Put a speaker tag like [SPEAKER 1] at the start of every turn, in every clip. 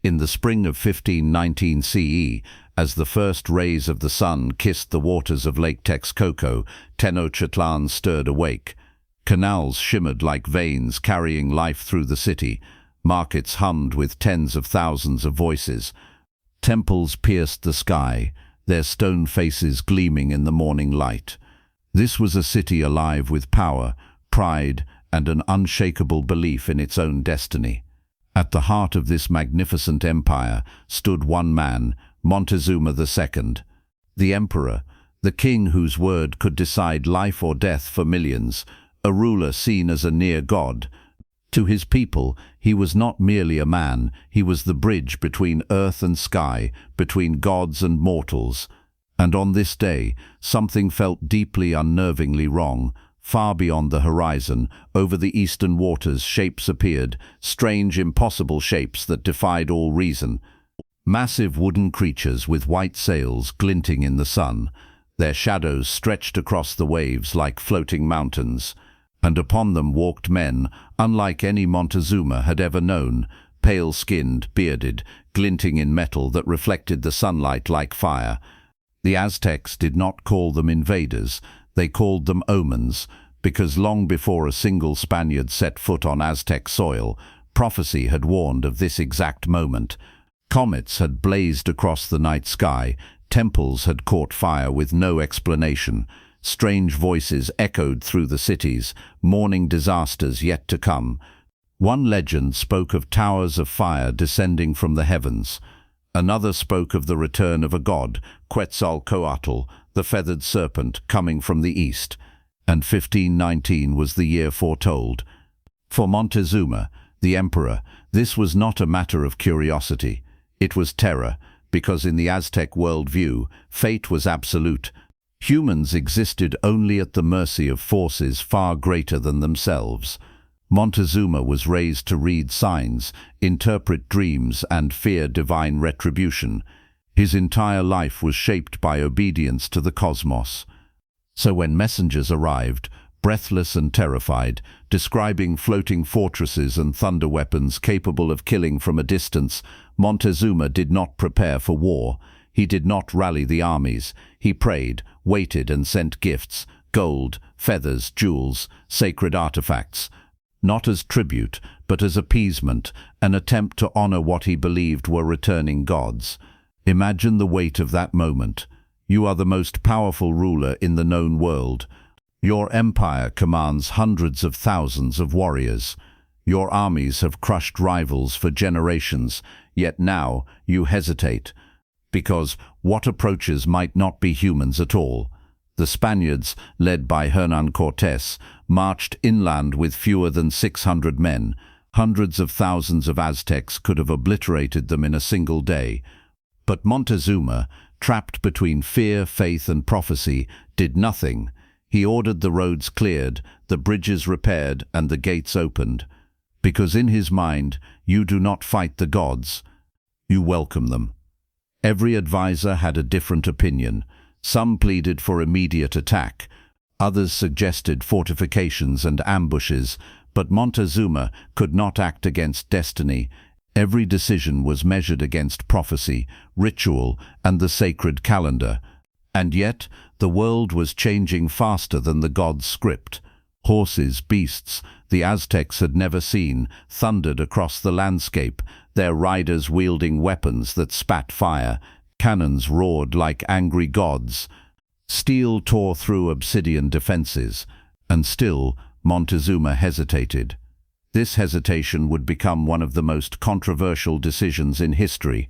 [SPEAKER 1] In the spring of 1519 CE, as the first rays of the sun kissed the waters of Lake Texcoco, Tenochtitlan stirred awake. Canals shimmered like veins carrying life through the city. Markets hummed with tens of thousands of voices. Temples pierced the sky, their stone faces gleaming in the morning light. This was a city alive with power, pride, and an unshakable belief in its own destiny. At the heart of this magnificent empire stood one man, Montezuma II, the emperor, the king whose word could decide life or death for millions, a ruler seen as a near god. To his people, he was not merely a man, he was the bridge between earth and sky, between gods and mortals. And on this day, something felt deeply unnervingly wrong. Far beyond the horizon, over the eastern waters, shapes appeared, strange, impossible shapes that defied all reason. Massive wooden creatures with white sails glinting in the sun. Their shadows stretched across the waves like floating mountains. And upon them walked men, unlike any Montezuma had ever known, pale-skinned, bearded, glinting in metal that reflected the sunlight like fire. The Aztecs did not call them invaders. They called them omens, because long before a single Spaniard set foot on Aztec soil, prophecy had warned of this exact moment. Comets had blazed across the night sky, temples had caught fire with no explanation, strange voices echoed through the cities, mourning disasters yet to come. One legend spoke of towers of fire descending from the heavens. Another spoke of the return of a god, Quetzalcoatl, the feathered serpent, coming from the east. And 1519 was the year foretold. For Montezuma, the emperor, this was not a matter of curiosity. It was terror, because in the Aztec worldview, fate was absolute. Humans existed only at the mercy of forces far greater than themselves. Montezuma was raised to read signs, interpret dreams, and fear divine retribution. His entire life was shaped by obedience to the cosmos. So when messengers arrived, breathless and terrified, describing floating fortresses and thunder weapons capable of killing from a distance, Montezuma did not prepare for war. He did not rally the armies. He prayed, waited, and sent gifts, gold, feathers, jewels, sacred artifacts, not as tribute, but as appeasement, an attempt to honor what he believed were returning gods. Imagine the weight of that moment. You are the most powerful ruler in the known world. Your empire commands hundreds of thousands of warriors. Your armies have crushed rivals for generations, yet now you hesitate, because what approaches might not be humans at all. The Spaniards, led by Hernán Cortés, marched inland with fewer than 600 men. Hundreds of thousands of Aztecs could have obliterated them in a single day. But Montezuma, trapped between fear, faith, and prophecy, did nothing. He ordered the roads cleared, the bridges repaired, and the gates opened. Because in his mind, you do not fight the gods, you welcome them. Every advisor had a different opinion. Some pleaded for immediate attack. Others suggested fortifications and ambushes, but Montezuma could not act against destiny. Every decision was measured against prophecy, ritual, and the sacred calendar. And yet, the world was changing faster than the gods' script. Horses, beasts, the Aztecs had never seen, thundered across the landscape, their riders wielding weapons that spat fire. Cannons roared like angry gods. Steel tore through obsidian defenses, and still Montezuma hesitated. This hesitation would become one of the most controversial decisions in history.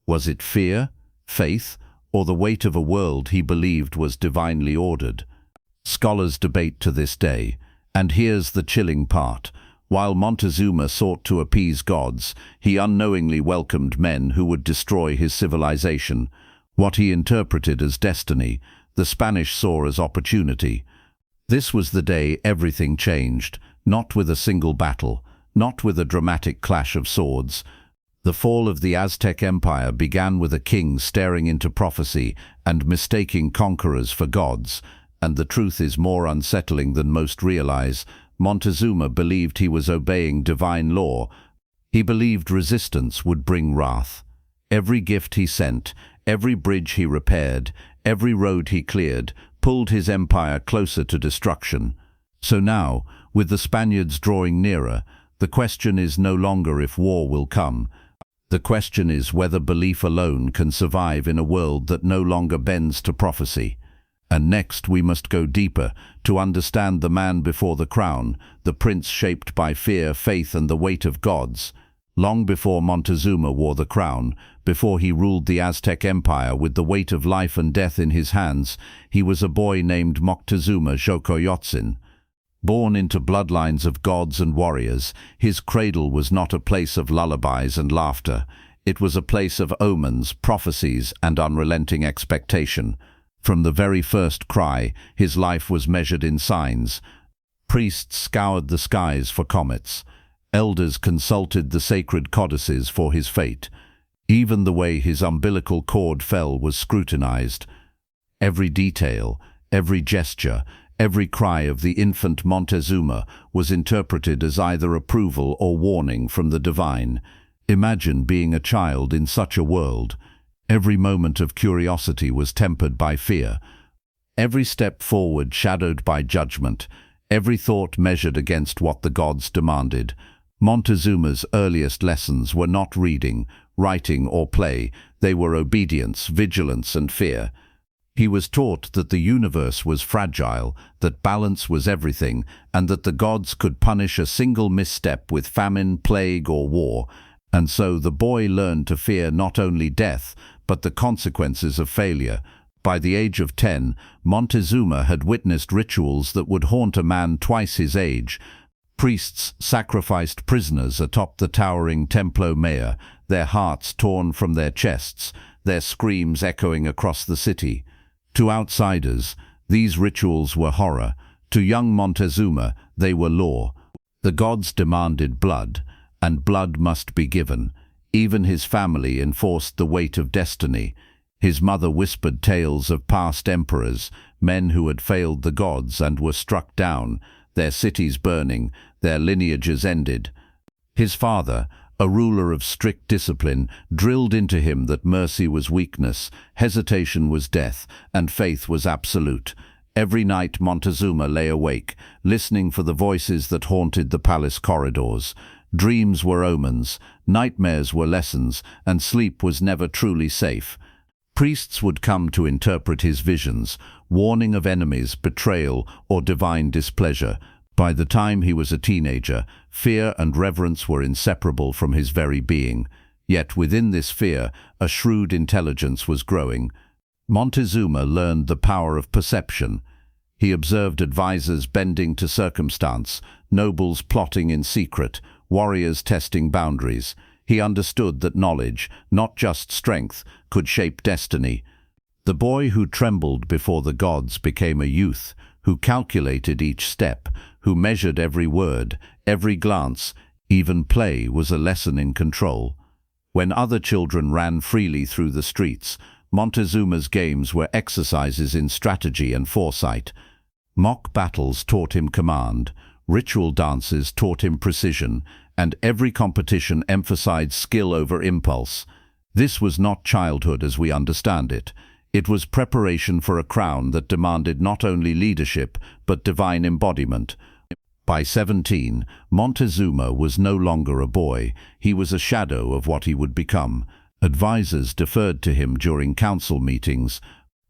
[SPEAKER 1] Was it fear, faith, or the weight of a world he believed was divinely ordered? Scholars debate to this day, and here's the chilling part. While Montezuma sought to appease gods, he unknowingly welcomed men who would destroy his civilization. What he interpreted as destiny, the Spanish saw as opportunity. This was the day everything changed, not with a single battle, not with a dramatic clash of swords. The fall of the Aztec Empire began with a king staring into prophecy and mistaking conquerors for gods, and the truth is more unsettling than most realize. Montezuma believed he was obeying divine law, He believed resistance would bring wrath. Every gift he sent, every bridge he repaired, every road he cleared, pulled his empire closer to destruction. So now, with the Spaniards drawing nearer, the question is no longer if war will come. The question is whether belief alone can survive in a world that no longer bends to prophecy. And next we must go deeper to understand the man before the crown, the prince shaped by fear, faith, and the weight of gods. Long before Montezuma wore the crown, before he ruled the Aztec Empire with the weight of life and death in his hands, he was a boy named Montezuma II. Born into bloodlines of gods and warriors, his cradle was not a place of lullabies and laughter. It was a place of omens, prophecies, and unrelenting expectation. From the very first cry, his life was measured in signs. Priests scoured the skies for comets. Elders consulted the sacred codices for his fate. Even the way his umbilical cord fell was scrutinized. Every detail, every gesture, every cry of the infant Montezuma was interpreted as either approval or warning from the divine. Imagine being a child in such a world. Every moment of curiosity was tempered by fear. Every step forward shadowed by judgment. Every thought measured against what the gods demanded. Montezuma's earliest lessons were not reading, writing, or play. They were obedience, vigilance, and fear. He was taught that the universe was fragile, that balance was everything, and that the gods could punish a single misstep with famine, plague, or war. And so the boy learned to fear not only death, but the consequences of failure. By the age of 10, Montezuma had witnessed rituals that would haunt a man twice his age. Priests sacrificed prisoners atop the towering Templo Mayor, their hearts torn from their chests, their screams echoing across the city. To outsiders, these rituals were horror. To young Montezuma, they were law. The gods demanded blood, and blood must be given. Even his family enforced the weight of destiny. His mother whispered tales of past emperors, men who had failed the gods and were struck down, their cities burning, their lineages ended. His father, a ruler of strict discipline, drilled into him that mercy was weakness, hesitation was death, and faith was absolute. Every night Montezuma lay awake, listening for the voices that haunted the palace corridors. Dreams were omens, nightmares were lessons, and sleep was never truly safe. Priests would come to interpret his visions, warning of enemies, betrayal, or divine displeasure. By the time he was a teenager, fear and reverence were inseparable from his very being. Yet within this fear, a shrewd intelligence was growing. Montezuma learned the power of perception. He observed advisors bending to circumstance, nobles plotting in secret, warriors testing boundaries. He understood that knowledge, not just strength, could shape destiny. The boy who trembled before the gods became a youth, who calculated each step, who measured every word, every glance. Even play was a lesson in control. When other children ran freely through the streets, Montezuma's games were exercises in strategy and foresight. Mock battles taught him command, ritual dances taught him precision, and every competition emphasized skill over impulse. This was not childhood as we understand it. It was preparation for a crown that demanded not only leadership, but divine embodiment. By 17, Montezuma was no longer a boy. He was a shadow of what he would become. Advisors deferred to him during council meetings.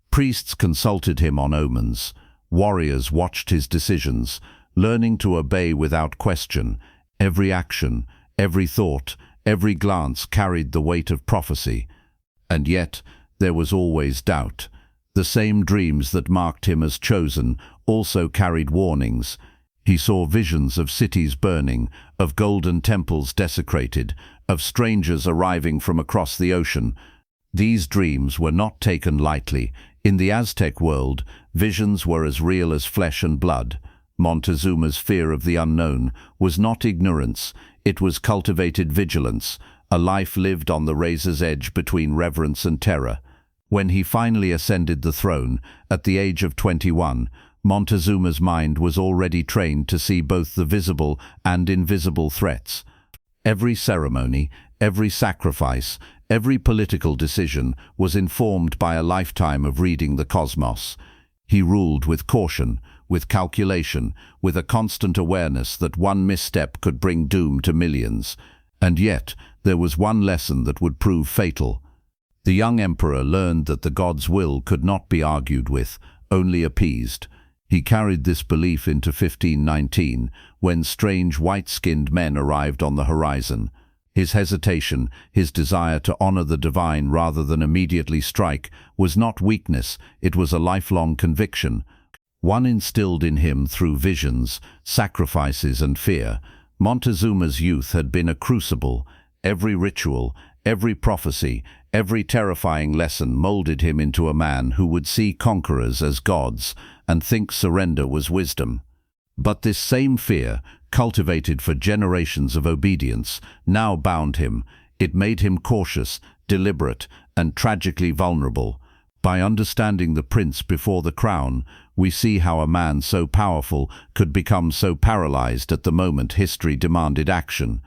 [SPEAKER 1] Priests consulted him on omens. Warriors watched his decisions, learning to obey without question. Every action, every thought, every glance carried the weight of prophecy. And yet, there was always doubt. The same dreams that marked him as chosen also carried warnings. He saw visions of cities burning, of golden temples desecrated, of strangers arriving from across the ocean. These dreams were not taken lightly. In the Aztec world, visions were as real as flesh and blood. Montezuma's fear of the unknown was not ignorance, it was cultivated vigilance, a life lived on the razor's edge between reverence and terror. When he finally ascended the throne, at the age of 21, Montezuma's mind was already trained to see both the visible and invisible threats. Every ceremony, every sacrifice, every political decision was informed by a lifetime of reading the cosmos. He ruled with caution, with calculation, with a constant awareness that one misstep could bring doom to millions. And yet, there was one lesson that would prove fatal. The young emperor learned that the god's will could not be argued with, only appeased. He carried this belief into 1519, when strange white-skinned men arrived on the horizon. His hesitation, his desire to honor the divine rather than immediately strike, was not weakness, it was a lifelong conviction. One instilled in him through visions, sacrifices and fear. Montezuma's youth had been a crucible. Every ritual, every prophecy, every terrifying lesson molded him into a man who would see conquerors as gods and think surrender was wisdom. But this same fear, cultivated for generations of obedience, now bound him. It made him cautious, deliberate, and tragically vulnerable. By understanding the prince before the crown, we see how a man so powerful could become so paralyzed at the moment history demanded action.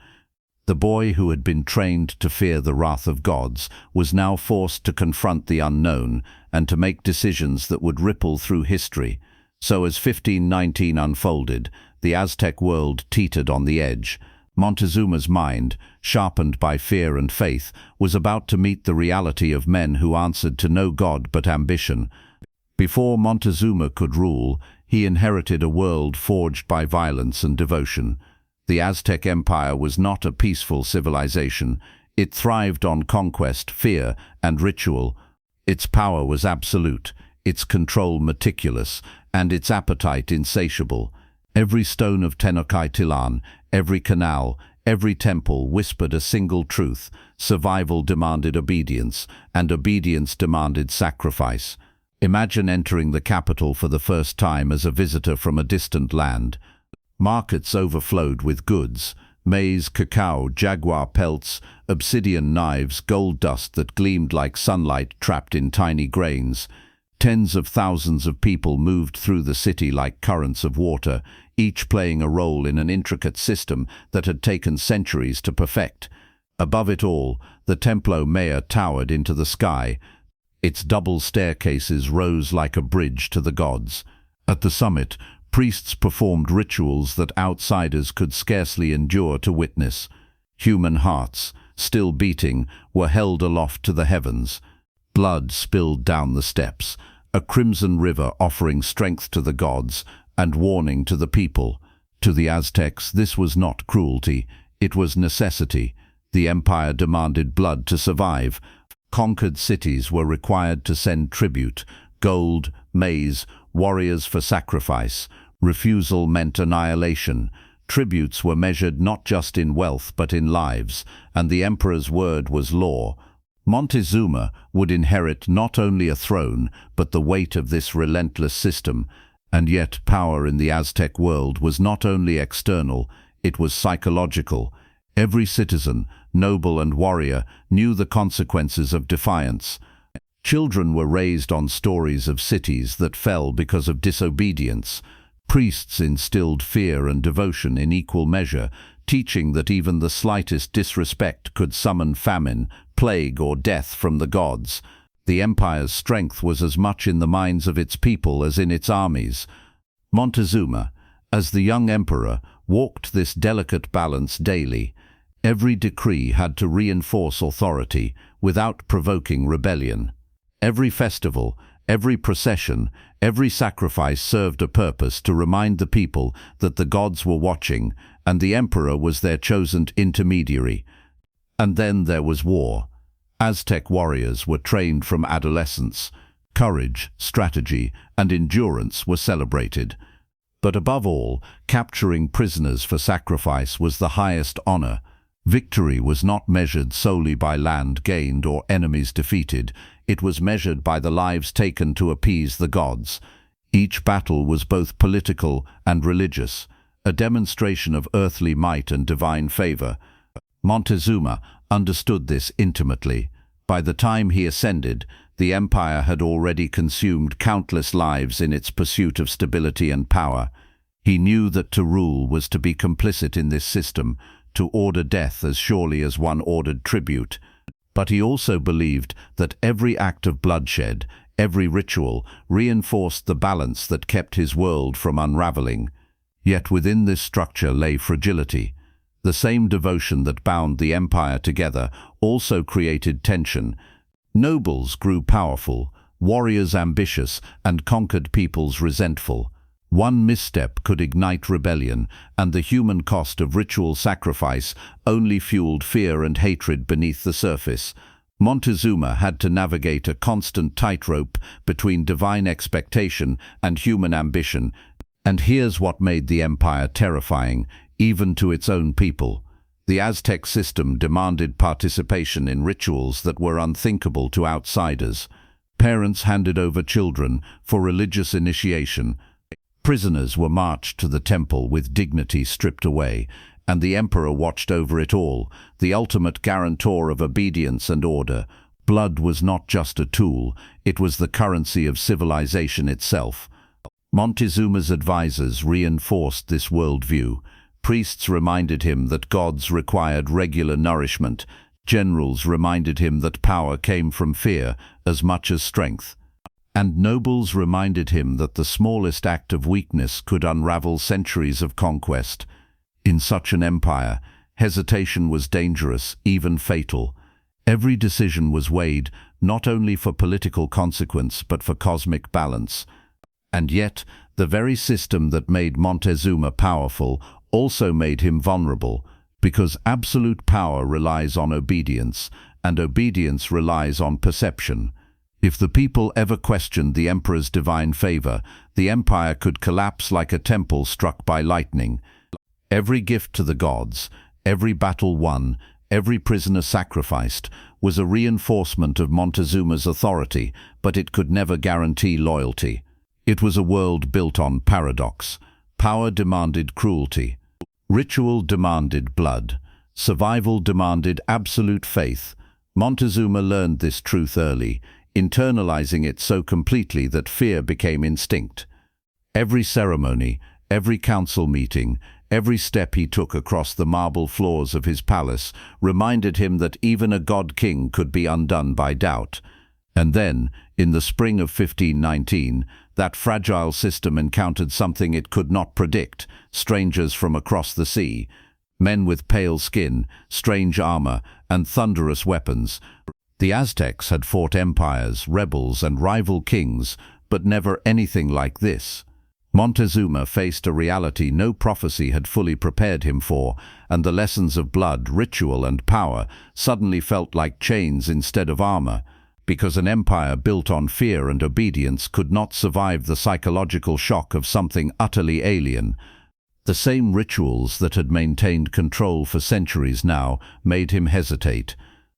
[SPEAKER 1] The boy who had been trained to fear the wrath of gods was now forced to confront the unknown and to make decisions that would ripple through history. So as 1519 unfolded, the Aztec world teetered on the edge. Montezuma's mind, sharpened by fear and faith, was about to meet the reality of men who answered to no god but ambition. Before Montezuma could rule, he inherited a world forged by violence and devotion. The Aztec Empire was not a peaceful civilization. It thrived on conquest, fear, and ritual. Its power was absolute, its control meticulous, and its appetite insatiable. Every stone of Tenochtitlán, every canal, every temple whispered a single truth: survival demanded obedience, and obedience demanded sacrifice. Imagine entering the capital for the first time as a visitor from a distant land. Markets overflowed with goods: maize, cacao, jaguar pelts, obsidian knives, gold dust that gleamed like sunlight trapped in tiny grains. Tens of thousands of people moved through the city like currents of water, each playing a role in an intricate system that had taken centuries to perfect. Above it all, the Templo Mayor towered into the sky. Its double staircases rose like a bridge to the gods. At the summit, priests performed rituals that outsiders could scarcely endure to witness. Human hearts, still beating, were held aloft to the heavens. Blood spilled down the steps, a crimson river offering strength to the gods and warning to the people. To the Aztecs, this was not cruelty, it was necessity. The empire demanded blood to survive. Conquered cities were required to send tribute: gold, maize, warriors for sacrifice. Refusal meant annihilation. Tributes were measured not just in wealth but in lives, and the emperor's word was law. Montezuma would inherit not only a throne, but the weight of this relentless system. And yet power in the Aztec world was not only external, it was psychological. Every citizen, noble and warrior, knew the consequences of defiance. Children were raised on stories of cities that fell because of disobedience. Priests instilled fear and devotion in equal measure, teaching that even the slightest disrespect could summon famine, plague, or death from the gods. The empire's strength was as much in the minds of its people as in its armies. Montezuma, as the young emperor, walked this delicate balance daily. Every decree had to reinforce authority without provoking rebellion. Every festival, every procession, every sacrifice served a purpose to remind the people that the gods were watching, and the emperor was their chosen intermediary. And then there was war. Aztec warriors were trained from adolescence. Courage, strategy, and endurance were celebrated. But above all, capturing prisoners for sacrifice was the highest honor. Victory was not measured solely by land gained or enemies defeated. It was measured by the lives taken to appease the gods. Each battle was both political and religious, a demonstration of earthly might and divine favor. Montezuma understood this intimately. By the time he ascended, the empire had already consumed countless lives in its pursuit of stability and power. He knew that to rule was to be complicit in this system, to order death as surely as one ordered tribute. But he also believed that every act of bloodshed, every ritual, reinforced the balance that kept his world from unraveling. Yet within this structure lay fragility. The same devotion that bound the empire together also created tension. Nobles grew powerful, warriors ambitious, and conquered peoples resentful. One misstep could ignite rebellion, and the human cost of ritual sacrifice only fueled fear and hatred beneath the surface. Montezuma had to navigate a constant tightrope between divine expectation and human ambition, and here's what made the empire terrifying, even to its own people. The Aztec system demanded participation in rituals that were unthinkable to outsiders. Parents handed over children for religious initiation. Prisoners were marched to the temple with dignity stripped away, and the emperor watched over it all, the ultimate guarantor of obedience and order. Blood was not just a tool, it was the currency of civilization itself. Montezuma's advisors reinforced this worldview. Priests reminded him that gods required regular nourishment. Generals reminded him that power came from fear as much as strength. And nobles reminded him that the smallest act of weakness could unravel centuries of conquest. In such an empire, hesitation was dangerous, even fatal. Every decision was weighed, not only for political consequence, but for cosmic balance. And yet, the very system that made Montezuma powerful also made him vulnerable, because absolute power relies on obedience, and obedience relies on perception. If the people ever questioned the emperor's divine favor, the empire could collapse like a temple struck by lightning. Every gift to the gods, every battle won, every prisoner sacrificed, was a reinforcement of Montezuma's authority, but it could never guarantee loyalty. It was a world built on paradox. Power demanded cruelty. Ritual demanded blood. Survival demanded absolute faith. Montezuma learned this truth early, internalizing it so completely that fear became instinct. Every ceremony, every council meeting, every step he took across the marble floors of his palace reminded him that even a god-king could be undone by doubt. And then, in the spring of 1519, that fragile system encountered something it could not predict: strangers from across the sea. Men with pale skin, strange armor, and thunderous weapons. The Aztecs had fought empires, rebels, and rival kings, but never anything like this. Montezuma faced a reality no prophecy had fully prepared him for, and the lessons of blood, ritual, and power suddenly felt like chains instead of armor, because an empire built on fear and obedience could not survive the psychological shock of something utterly alien. The same rituals that had maintained control for centuries now made him hesitate.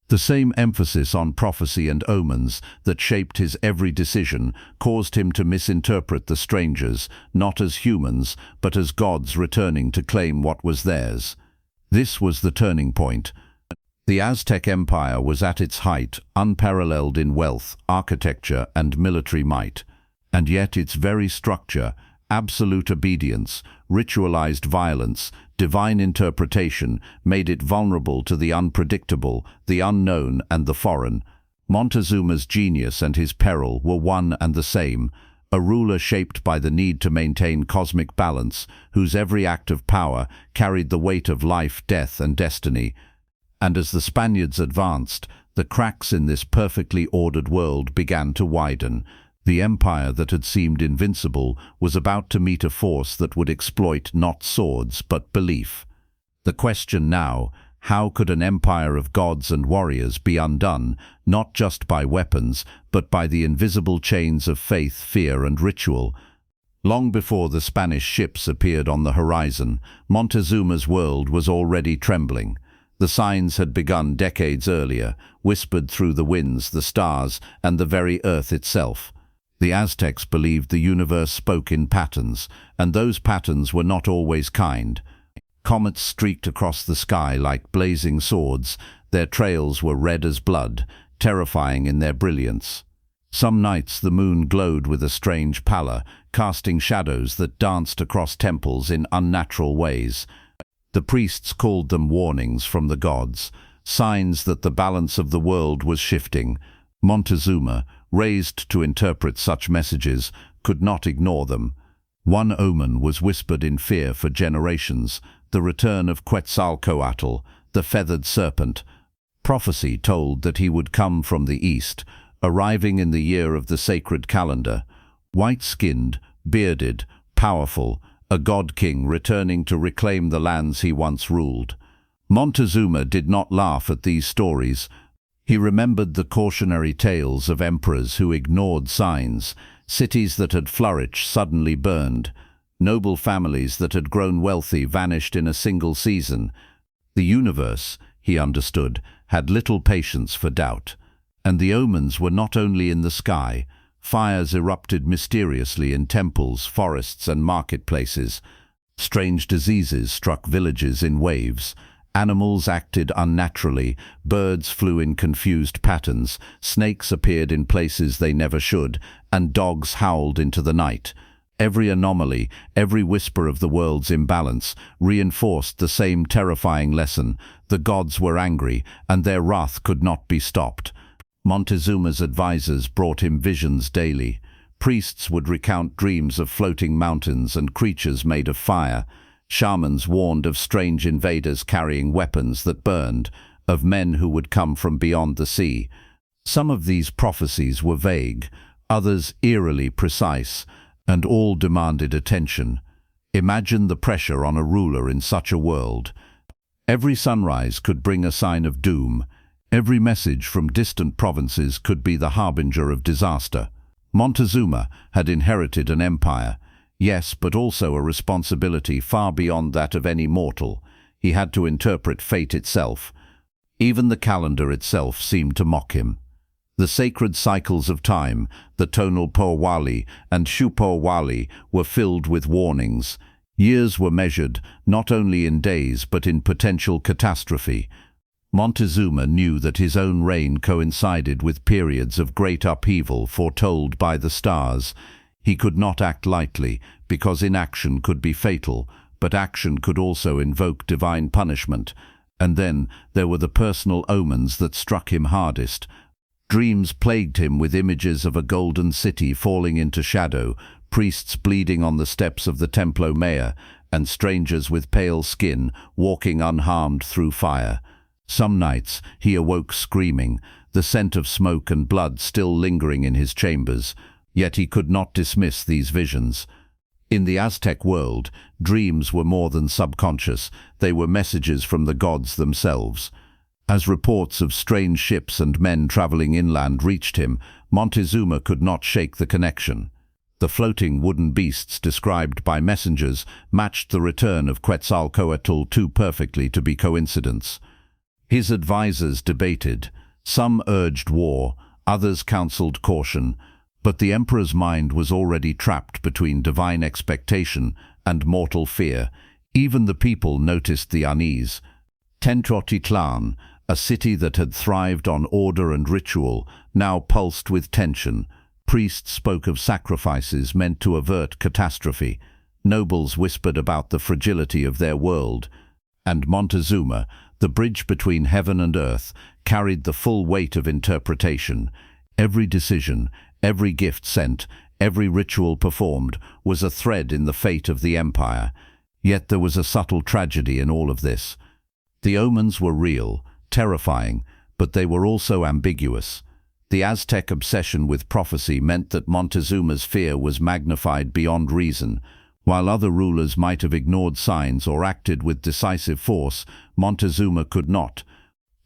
[SPEAKER 1] The same emphasis on prophecy and omens that shaped his every decision caused him to misinterpret the strangers, not as humans, but as gods returning to claim what was theirs. This was the turning point. The Aztec Empire was at its height, unparalleled in wealth, architecture, and military might. And yet its very structure, absolute obedience, ritualized violence, divine interpretation, made it vulnerable to the unpredictable, the unknown, and the foreign. Montezuma's genius and his peril were one and the same, a ruler shaped by the need to maintain cosmic balance, whose every act of power carried the weight of life, death, and destiny. And as the Spaniards advanced, the cracks in this perfectly ordered world began to widen. The empire that had seemed invincible was about to meet a force that would exploit not swords but belief. The question now: how could an empire of gods and warriors be undone, not just by weapons, but by the invisible chains of faith, fear, and ritual? Long before the Spanish ships appeared on the horizon, Montezuma's world was already trembling. The signs had begun decades earlier, whispered through the winds, the stars, and the very earth itself. The Aztecs believed the universe spoke in patterns, and those patterns were not always kind. Comets streaked across the sky like blazing swords. Their trails were red as blood, terrifying in their brilliance. Some nights the moon glowed with a strange pallor, casting shadows that danced across temples in unnatural ways. The priests called them warnings from the gods, signs that the balance of the world was shifting. Montezuma, raised to interpret such messages, could not ignore them. One omen was whispered in fear for generations: the return of Quetzalcoatl, the feathered serpent. Prophecy told that he would come from the east, arriving in the year of the sacred calendar. White-skinned, bearded, powerful, a god-king returning to reclaim the lands he once ruled. Montezuma did not laugh at these stories. He remembered the cautionary tales of emperors who ignored signs, cities that had flourished suddenly burned, noble families that had grown wealthy vanished in a single season. The universe, he understood, had little patience for doubt. And the omens were not only in the sky. Fires erupted mysteriously in temples, forests, and marketplaces. Strange diseases struck villages in waves. Animals acted unnaturally, birds flew in confused patterns, snakes appeared in places they never should, and dogs howled into the night. Every anomaly, every whisper of the world's imbalance, reinforced the same terrifying lesson: the gods were angry, and their wrath could not be stopped. Montezuma's advisors brought him visions daily. Priests would recount dreams of floating mountains and creatures made of fire. Shamans warned of strange invaders carrying weapons that burned, of men who would come from beyond the sea. Some of these prophecies were vague, others eerily precise, and all demanded attention. Imagine the pressure on a ruler in such a world. Every sunrise could bring a sign of doom. Every message from distant provinces could be the harbinger of disaster. Montezuma had inherited an empire, yes, but also a responsibility far beyond that of any mortal. He had to interpret fate itself. Even the calendar itself seemed to mock him. The sacred cycles of time, the tonal Powali and Shupowali, were filled with warnings. Years were measured not only in days but in potential catastrophe. Montezuma knew that his own reign coincided with periods of great upheaval foretold by the stars. He could not act lightly, because inaction could be fatal, but action could also invoke divine punishment. And then there were the personal omens that struck him hardest. Dreams plagued him with images of a golden city falling into shadow, priests bleeding on the steps of the Templo Mayor, and strangers with pale skin walking unharmed through fire. Some nights he awoke screaming, the scent of smoke and blood still lingering in his chambers. Yet he could not dismiss these visions. In the Aztec world, dreams were more than subconscious. They were messages from the gods themselves. As reports of strange ships and men traveling inland reached him, Montezuma could not shake the connection. The floating wooden beasts described by messengers matched the return of Quetzalcoatl too perfectly to be coincidence. His advisors debated. Some urged war, others counseled caution, but the emperor's mind was already trapped between divine expectation and mortal fear. Even the people noticed the unease. Tenochtitlán, a city that had thrived on order and ritual, now pulsed with tension. Priests spoke of sacrifices meant to avert catastrophe. Nobles whispered about the fragility of their world. And Montezuma, the bridge between heaven and earth, carried the full weight of interpretation. Every decision, every gift sent, every ritual performed was a thread in the fate of the empire. Yet there was a subtle tragedy in all of this. The omens were real, terrifying, but they were also ambiguous. The Aztec obsession with prophecy meant that Montezuma's fear was magnified beyond reason. While other rulers might have ignored signs or acted with decisive force, Montezuma could not.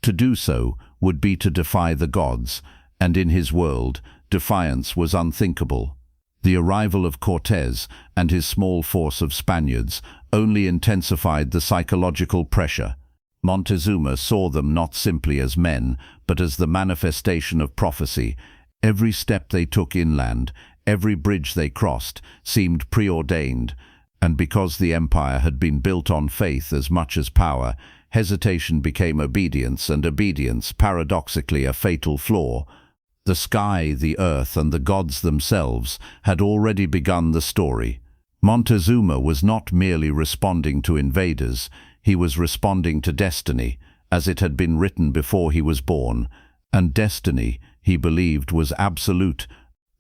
[SPEAKER 1] To do so would be to defy the gods, and in his world, defiance was unthinkable. The arrival of Cortés and his small force of Spaniards only intensified the psychological pressure. Montezuma saw them not simply as men, but as the manifestation of prophecy. Every step they took inland, every bridge they crossed, seemed preordained, and because the empire had been built on faith as much as power, hesitation became obedience, and obedience, paradoxically, a fatal flaw. The sky, the earth, and the gods themselves had already begun the story. Montezuma was not merely responding to invaders, He was responding to destiny, as it had been written before he was born, and destiny, he believed, was absolute.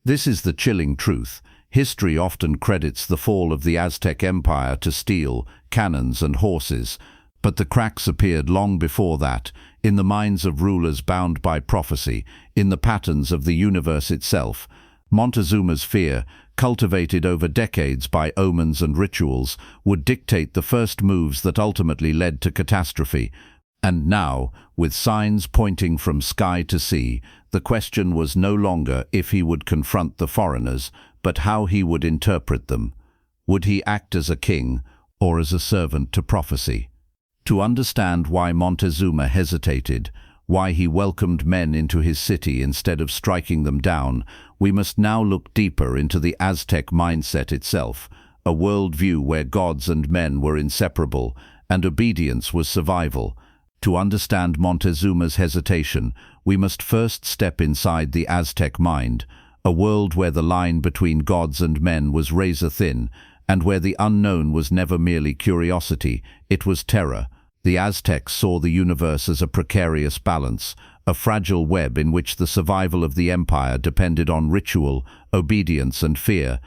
[SPEAKER 1] This is the chilling truth. History often credits the fall of the Aztec Empire to steel, cannons, and horses, but the cracks appeared long before that, in the minds of rulers bound by prophecy, in the patterns of the universe itself. Montezuma's fear, cultivated over decades by omens and rituals, would dictate the first moves that ultimately led to catastrophe. And now, with signs pointing from sky to sea, the question was no longer if he would confront the foreigners, but how he would interpret them. Would he act as a king, or as a servant to prophecy? To understand why Montezuma hesitated, why he welcomed men into his city instead of striking them down, we must now look deeper into the Aztec mindset itself, a worldview where gods and men were inseparable, and obedience was survival. To understand Montezuma's hesitation, we must first step inside the Aztec mind, a world where the line between gods and men was razor-thin, and where the unknown was never merely curiosity, it was terror. The Aztecs saw the universe as a precarious balance, a fragile web in which the survival of the empire depended on ritual, obedience, and fear.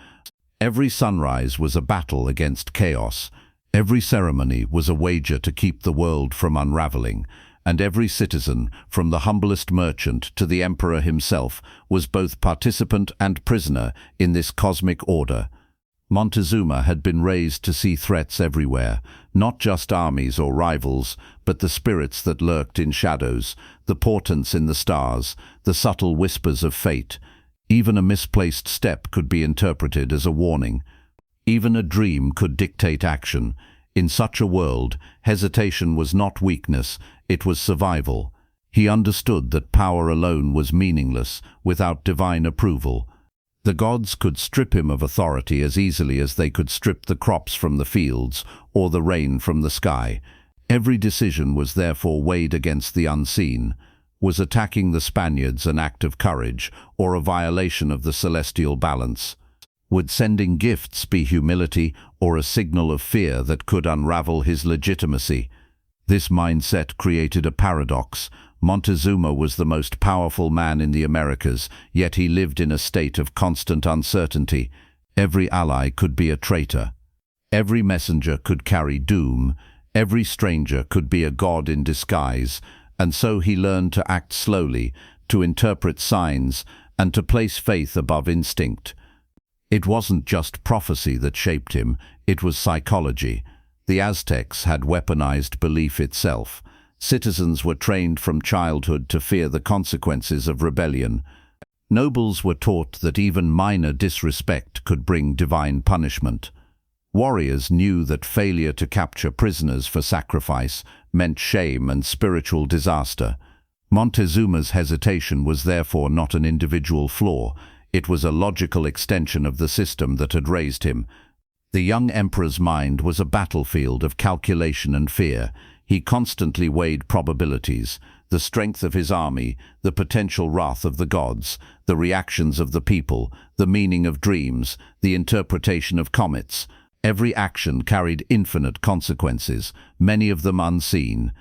[SPEAKER 1] Every sunrise was a battle against chaos. Every ceremony was a wager to keep the world from unraveling, and every citizen, from the humblest merchant to the emperor himself, was both participant and prisoner in this cosmic order. Montezuma had been raised to see threats everywhere, not just armies or rivals, but the spirits that lurked in shadows, the portents in the stars, the subtle whispers of fate. Even a misplaced step could be interpreted as a warning. Even a dream could dictate action. In such a world, hesitation was not weakness, it was survival. He understood that power alone was meaningless without divine approval. The gods could strip him of authority as easily as they could strip the crops from the fields or the rain from the sky. Every decision was therefore weighed against the unseen. Was attacking the Spaniards an act of courage or a violation of the celestial balance? Would sending gifts be humility or a signal of fear that could unravel his legitimacy? This mindset created a paradox. Montezuma was the most powerful man in the Americas, yet he lived in a state of constant uncertainty. Every ally could be a traitor. Every messenger could carry doom. Every stranger could be a god in disguise. And so he learned to act slowly, to interpret signs, and to place faith above instinct. It wasn't just prophecy that shaped him, it was psychology. The Aztecs had weaponized belief itself. Citizens were trained from childhood to fear the consequences of rebellion. Nobles were taught that even minor disrespect could bring divine punishment. Warriors knew that failure to capture prisoners for sacrifice meant shame and spiritual disaster. Montezuma's hesitation was therefore not an individual flaw, it was a logical extension of the system that had raised him. The young emperor's mind was a battlefield of calculation and fear. He constantly weighed probabilities, the strength of his army, the potential wrath of the gods, the reactions of the people, the meaning of dreams, the interpretation of comets. Every action carried infinite consequences, many of them unseen.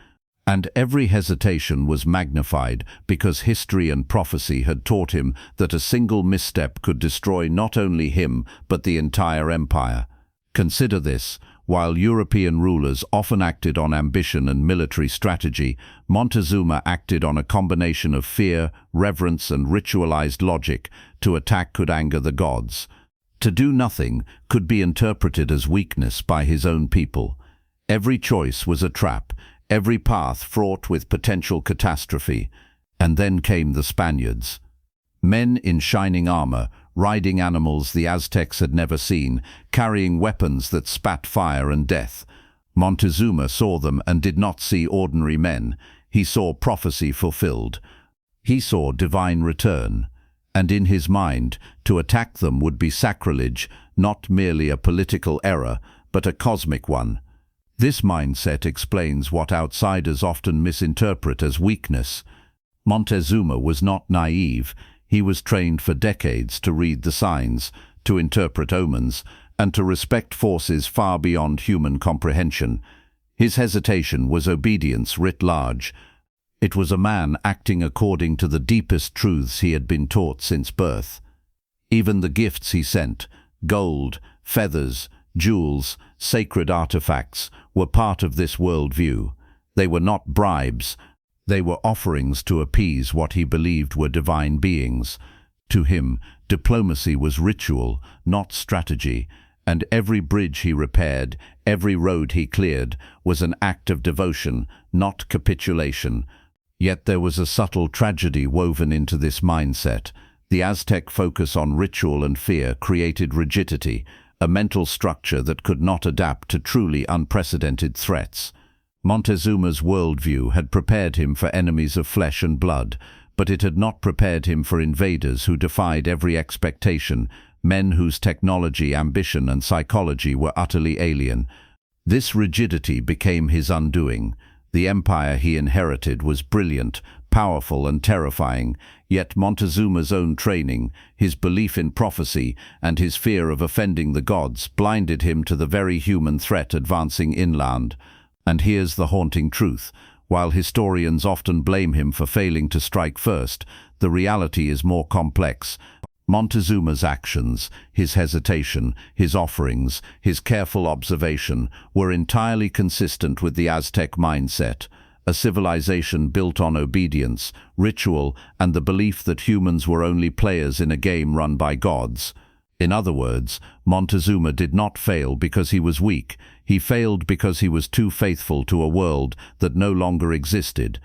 [SPEAKER 1] And every hesitation was magnified because history and prophecy had taught him that a single misstep could destroy not only him but the entire empire. Consider this. While European rulers often acted on ambition and military strategy, Montezuma acted on a combination of fear, reverence, and ritualized logic. To attack could anger the gods. To do nothing could be interpreted as weakness by his own people. Every choice was a trap, every path fraught with potential catastrophe. And then came the Spaniards. Men in shining armor, riding animals the Aztecs had never seen, carrying weapons that spat fire and death. Montezuma saw them and did not see ordinary men. He saw prophecy fulfilled. He saw divine return. And in his mind, to attack them would be sacrilege, not merely a political error, but a cosmic one. This mindset explains what outsiders often misinterpret as weakness. Montezuma was not naive. He was trained for decades to read the signs, to interpret omens, and to respect forces far beyond human comprehension. His hesitation was obedience writ large. It was a man acting according to the deepest truths he had been taught since birth. Even the gifts he sent, gold, feathers, jewels, sacred artifacts, were part of this worldview. They were not bribes. They were offerings to appease what he believed were divine beings. To him, diplomacy was ritual, not strategy, and every bridge he repaired, every road he cleared, was an act of devotion, not capitulation. Yet there was a subtle tragedy woven into this mindset. The Aztec focus on ritual and fear created rigidity, a mental structure that could not adapt to truly unprecedented threats. Montezuma's worldview had prepared him for enemies of flesh and blood, but it had not prepared him for invaders who defied every expectation, men whose technology, ambition, and psychology were utterly alien. This rigidity became his undoing. The empire he inherited was brilliant, powerful, and terrifying, yet Montezuma's own training, his belief in prophecy, and his fear of offending the gods blinded him to the very human threat advancing inland. And here's the haunting truth. While historians often blame him for failing to strike first, the reality is more complex. Montezuma's actions, his hesitation, his offerings, his careful observation, were entirely consistent with the Aztec mindset, a civilization built on obedience, ritual, and the belief that humans were only players in a game run by gods. In other words, Montezuma did not fail because he was weak. He failed because he was too faithful to a world that no longer existed.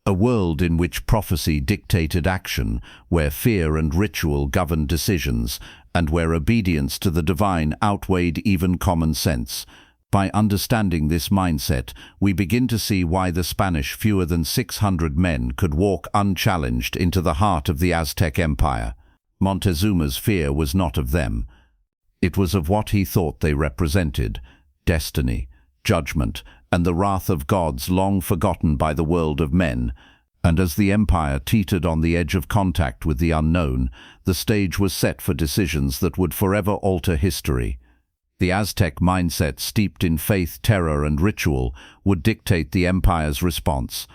[SPEAKER 1] A world in which prophecy dictated action, where fear and ritual governed decisions, and where obedience to the divine outweighed even common sense. By understanding this mindset, we begin to see why the Spanish fewer than 600 men could walk unchallenged into the heart of the Aztec Empire. Montezuma's fear was not of them. It was of what he thought they represented: destiny, judgment, and the wrath of gods long forgotten by the world of men. And as the empire teetered on the edge of contact with the unknown, the stage was set for decisions that would forever alter history. The Aztec mindset, steeped in faith, terror, and ritual, would dictate the empire's response.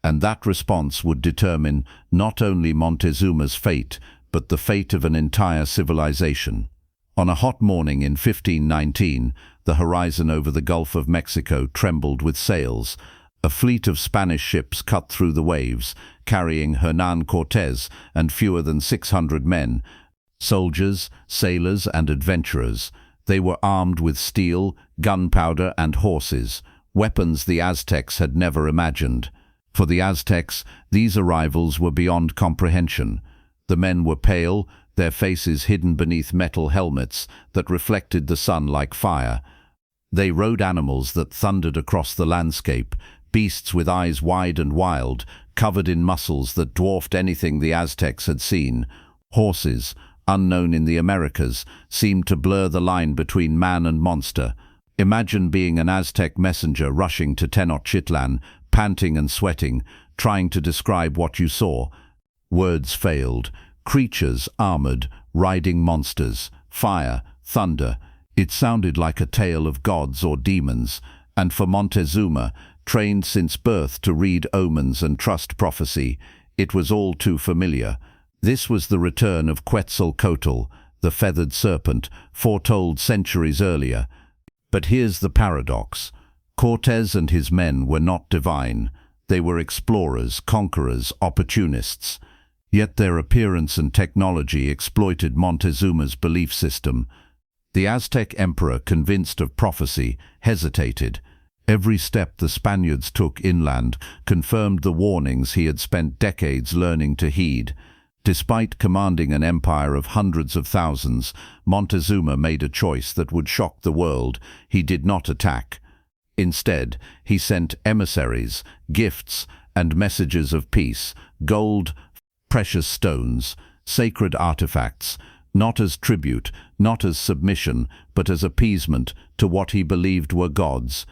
[SPEAKER 1] And that response would determine not only Montezuma's fate, but the fate of an entire civilization. On a hot morning in 1519, the horizon over the Gulf of Mexico trembled with sails. A fleet of Spanish ships cut through the waves, carrying Hernán Cortés and fewer than 600 men, soldiers, sailors, and adventurers. They were armed with steel, gunpowder, and horses, weapons the Aztecs had never imagined. For the Aztecs, these arrivals were beyond comprehension. The men were pale, their faces hidden beneath metal helmets that reflected the sun like fire. They rode animals that thundered across the landscape, beasts with eyes wide and wild, covered in muscles that dwarfed anything the Aztecs had seen. Horses, unknown in the Americas, seemed to blur the line between man and monster. Imagine being an Aztec messenger rushing to Tenochtitlan, panting and sweating, trying to describe what you saw. Words failed. Creatures armored, riding monsters, fire, thunder. It sounded like a tale of gods or demons, and for Montezuma, trained since birth to read omens and trust prophecy, it was all too familiar. This was the return of Quetzalcoatl, the feathered serpent, foretold centuries earlier. But here's the paradox. Cortés and his men were not divine. They were explorers, conquerors, opportunists. Yet their appearance and technology exploited Montezuma's belief system. The Aztec emperor, convinced of prophecy, hesitated. Every step the Spaniards took inland confirmed the warnings he had spent decades learning to heed. Despite commanding an empire of hundreds of thousands, Montezuma made a choice that would shock the world. He did not attack. Instead, he sent emissaries, gifts, and messages of peace, gold, precious stones, sacred artifacts, not as tribute, not as submission, but as appeasement to what he believed were gods.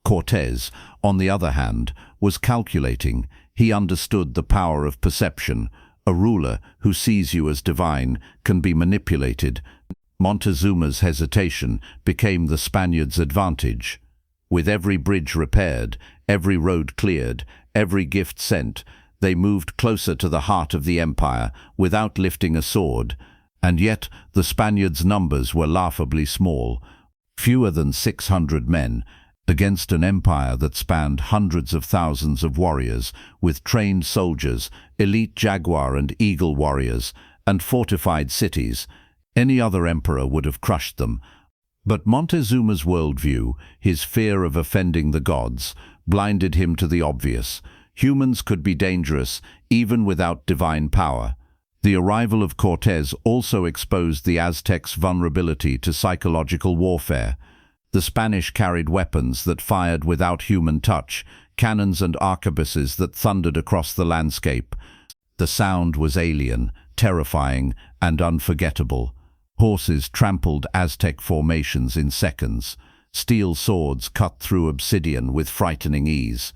[SPEAKER 1] Cortés, on the other hand, was calculating. He understood the power of perception. A ruler who sees you as divine can be manipulated. Montezuma's hesitation became the Spaniards' advantage. With every bridge repaired, every road cleared, every gift sent, they moved closer to the heart of the empire without lifting a sword. And yet the Spaniards' numbers were laughably small, fewer than 600 men, against an empire that spanned hundreds of thousands of warriors, with trained soldiers, elite jaguar and eagle warriors, and fortified cities. Any other emperor would have crushed them. But Montezuma's worldview, his fear of offending the gods, blinded him to the obvious. Humans could be dangerous, even without divine power. The arrival of Cortés also exposed the Aztecs' vulnerability to psychological warfare. The Spanish carried weapons that fired without human touch, cannons and arquebuses that thundered across the landscape. The sound was alien, terrifying, and unforgettable. Horses trampled Aztec formations in seconds. Steel swords cut through obsidian with frightening ease.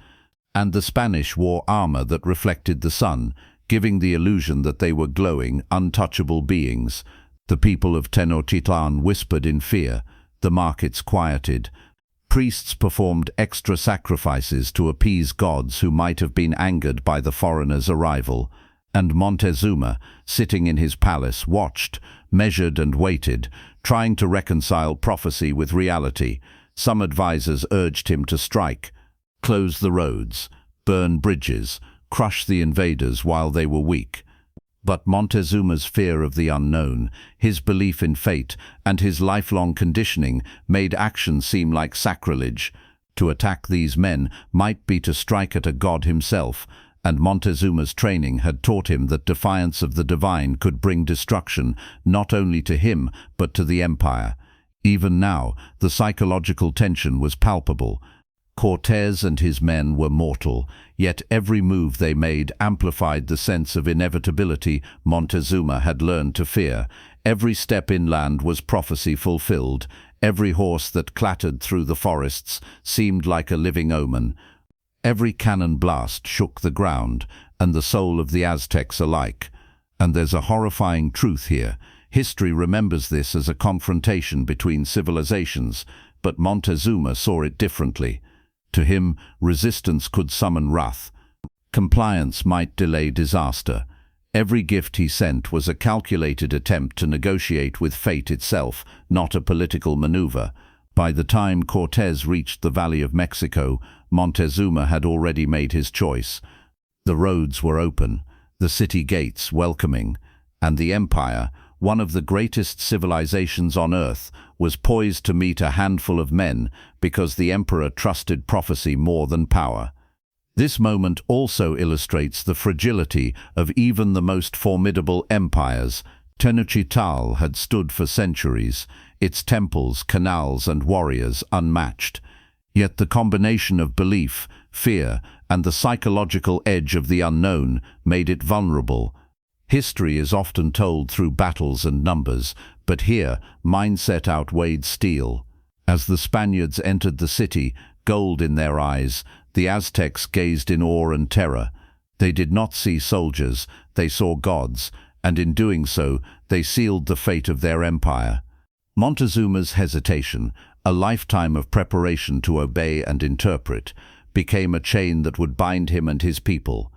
[SPEAKER 1] And the Spanish wore armor that reflected the sun, giving the illusion that they were glowing, untouchable beings. The people of Tenochtitlan whispered in fear. The markets quieted. Priests performed extra sacrifices to appease gods who might have been angered by the foreigners' arrival. And Montezuma, sitting in his palace, watched, measured and waited, trying to reconcile prophecy with reality. Some advisors urged him to strike, close the roads, burn bridges, crush the invaders while they were weak. But Montezuma's fear of the unknown, his belief in fate, and his lifelong conditioning made action seem like sacrilege. To attack these men might be to strike at a god himself, and Montezuma's training had taught him that defiance of the divine could bring destruction not only to him but to the empire. Even now, the psychological tension was palpable. Cortés and his men were mortal, yet every move they made amplified the sense of inevitability Montezuma had learned to fear. Every step inland was prophecy fulfilled. Every horse that clattered through the forests seemed like a living omen. Every cannon blast shook the ground, and the soul of the Aztecs alike. And there's a horrifying truth here. History remembers this as a confrontation between civilizations, but Montezuma saw it differently. To him, resistance could summon wrath. Compliance might delay disaster. Every gift he sent was a calculated attempt to negotiate with fate itself, not a political maneuver. By the time Cortés reached the Valley of Mexico, Montezuma had already made his choice. The roads were open, the city gates welcoming, and the empire, one of the greatest civilizations on earth, was poised to meet a handful of men because the emperor trusted prophecy more than power. This moment also illustrates the fragility of even the most formidable empires. Tenochtitlan had stood for centuries, its temples, canals, and warriors unmatched. Yet the combination of belief, fear, and the psychological edge of the unknown made it vulnerable. History is often told through battles and numbers, but here mindset outweighed steel. As the Spaniards entered the city, gold in their eyes, the Aztecs gazed in awe and terror. They did not see soldiers, they saw gods, and in doing so, they sealed the fate of their empire. Montezuma's hesitation, a lifetime of preparation to obey and interpret, became a chain that would bind him and his people.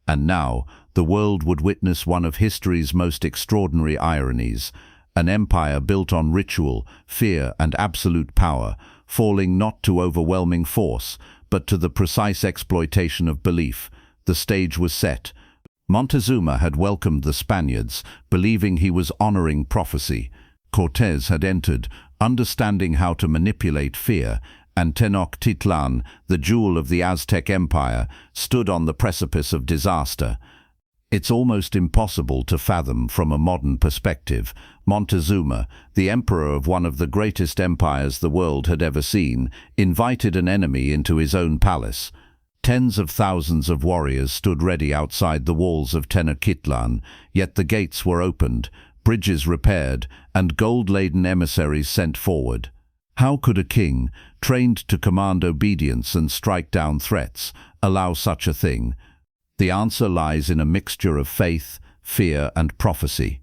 [SPEAKER 1] And now, the world would witness one of history's most extraordinary ironies, an empire built on ritual, fear, and absolute power, falling not to overwhelming force, but to the precise exploitation of belief. The stage was set. Montezuma had welcomed the Spaniards, believing he was honoring prophecy. Cortés had entered, understanding how to manipulate fear, and Tenochtitlan, the jewel of the Aztec Empire, stood on the precipice of disaster. It's almost impossible to fathom from a modern perspective. Montezuma, the emperor of one of the greatest empires the world had ever seen, invited an enemy into his own palace. Tens of thousands of warriors stood ready outside the walls of Tenochtitlan, yet the gates were opened, bridges repaired, and gold-laden emissaries sent forward. How could a king, trained to command obedience and strike down threats, allow such a thing? The answer lies in a mixture of faith, fear, and prophecy.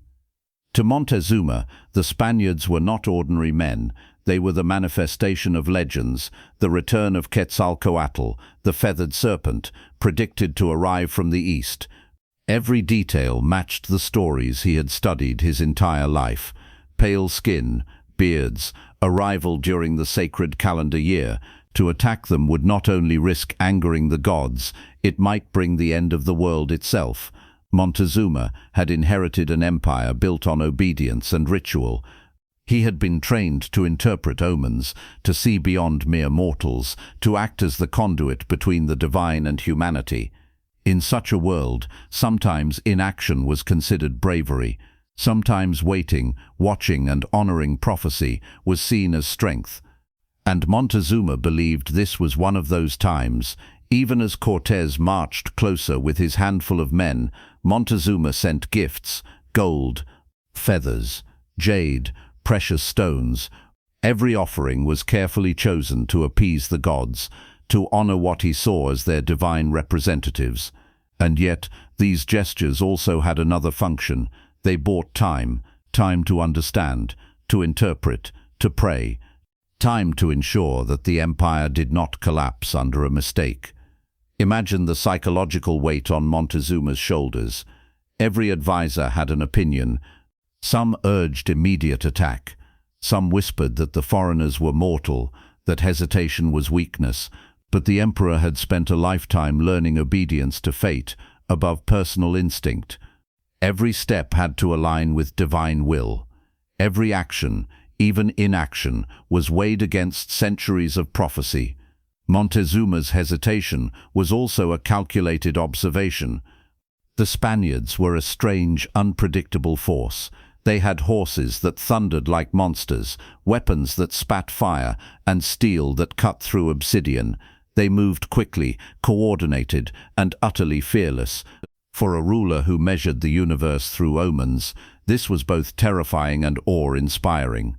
[SPEAKER 1] To Montezuma, the Spaniards were not ordinary men. They were the manifestation of legends, the return of Quetzalcoatl, the feathered serpent, predicted to arrive from the east. Every detail matched the stories he had studied his entire life. Pale skin, beards, arrival during the sacred calendar year. To attack them would not only risk angering the gods, it might bring the end of the world itself. Montezuma had inherited an empire built on obedience and ritual. He had been trained to interpret omens, to see beyond mere mortals, to act as the conduit between the divine and humanity. In such a world, sometimes inaction was considered bravery. Sometimes waiting, watching and honoring prophecy was seen as strength. And Montezuma believed this was one of those times. Even as Cortés marched closer with his handful of men, Montezuma sent gifts: gold, feathers, jade, precious stones. Every offering was carefully chosen to appease the gods, to honor what he saw as their divine representatives. And yet, these gestures also had another function. They bought time to understand, to interpret, to pray, time to ensure that the empire did not collapse under a mistake. Imagine the psychological weight on Montezuma's shoulders. Every advisor had an opinion. Some urged immediate attack. Some whispered that the foreigners were mortal, that hesitation was weakness. But the emperor had spent a lifetime learning obedience to fate above personal instinct. Every step had to align with divine will. Every action, even inaction, was weighed against centuries of prophecy. Montezuma's hesitation was also a calculated observation. The Spaniards were a strange, unpredictable force. They had horses that thundered like monsters, weapons that spat fire, and steel that cut through obsidian. They moved quickly, coordinated, and utterly fearless. For a ruler who measured the universe through omens, this was both terrifying and awe-inspiring.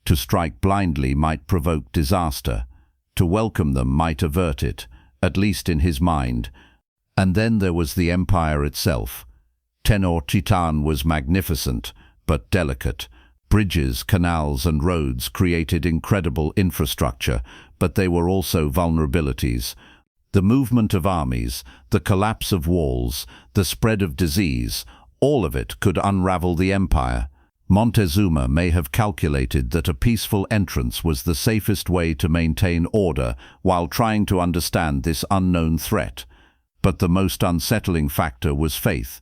[SPEAKER 1] To strike blindly might provoke disaster. To welcome them might avert it, at least in his mind. And then there was the empire itself. Tenochtitlán was magnificent, but delicate. Bridges, canals and roads created incredible infrastructure, but they were also vulnerabilities. The movement of armies, the collapse of walls, the spread of disease, all of it could unravel the empire. Montezuma may have calculated that a peaceful entrance was the safest way to maintain order while trying to understand this unknown threat. But the most unsettling factor was faith.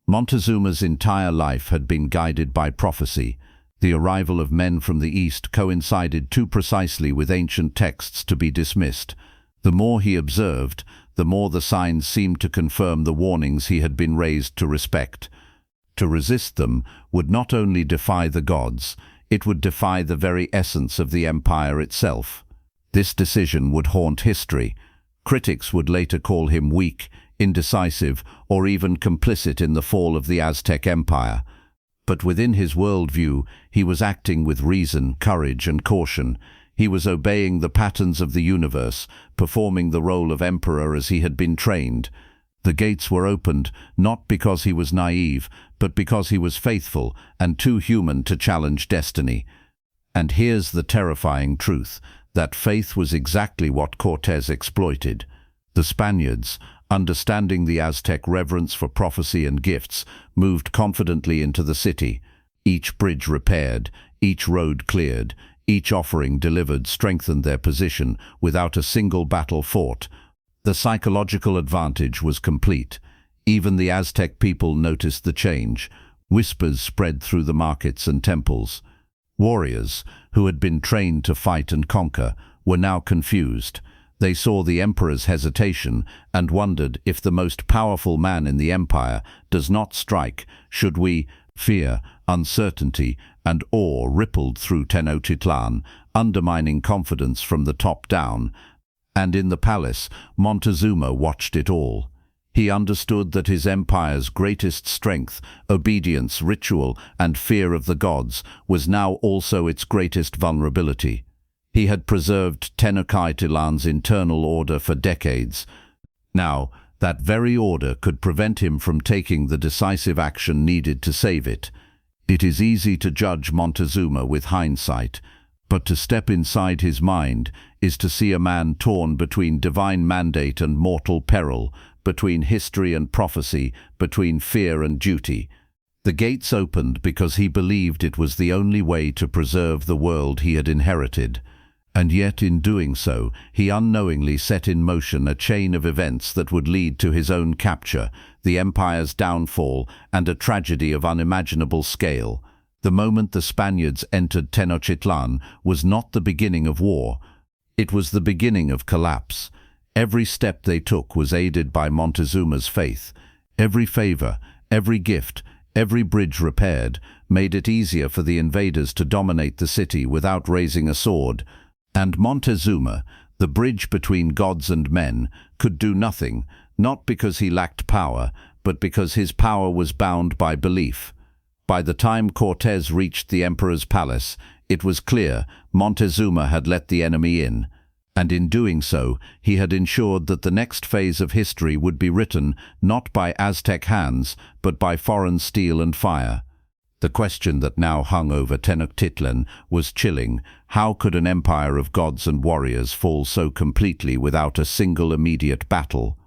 [SPEAKER 1] Montezuma's entire life had been guided by prophecy. The arrival of men from the east coincided too precisely with ancient texts to be dismissed. The more he observed, the more the signs seemed to confirm the warnings he had been raised to respect. To resist them would not only defy the gods, it would defy the very essence of the empire itself. This decision would haunt history. Critics would later call him weak, indecisive, or even complicit in the fall of the Aztec Empire. But within his worldview, he was acting with reason, courage, and caution. He was obeying the patterns of the universe, performing the role of emperor as he had been trained. The gates were opened, not because he was naive, but because he was faithful and too human to challenge destiny. And here's the terrifying truth, that faith was exactly what Cortés exploited. The Spaniards, understanding the Aztec reverence for prophecy and gifts, moved confidently into the city. Each bridge repaired, each road cleared, each offering delivered strengthened their position without a single battle fought. The psychological advantage was complete. Even the Aztec people noticed the change. Whispers spread through the markets and temples. Warriors, who had been trained to fight and conquer, were now confused. They saw the emperor's hesitation and wondered, if the most powerful man in the empire does not strike, should we? Fear, uncertainty, and awe rippled through Tenochtitlán, undermining confidence from the top down. And in the palace, Montezuma watched it all. He understood that his empire's greatest strength, obedience, ritual, and fear of the gods, was now also its greatest vulnerability. He had preserved Tenochtitlán's internal order for decades. Now, that very order could prevent him from taking the decisive action needed to save it. It is easy to judge Montezuma with hindsight, But to step inside his mind is to see a man torn between divine mandate and mortal peril, between history and prophecy, between fear and duty. The gates opened because he believed it was the only way to preserve the world he had inherited. And yet in doing so, he unknowingly set in motion a chain of events that would lead to his own capture, the empire's downfall, and a tragedy of unimaginable scale. The moment the Spaniards entered Tenochtitlan was not the beginning of war. It was the beginning of collapse. Every step they took was aided by Montezuma's faith. Every favor, every gift, every bridge repaired, made it easier for the invaders to dominate the city without raising a sword. And Montezuma, the bridge between gods and men, could do nothing, not because he lacked power, but because his power was bound by belief. By the time Cortés reached the emperor's palace, it was clear Montezuma had let the enemy in, and in doing so, he had ensured that the next phase of history would be written not by Aztec hands, but by foreign steel and fire. The question that now hung over Tenochtitlan was chilling. How could an empire of gods and warriors fall so completely without a single immediate battle?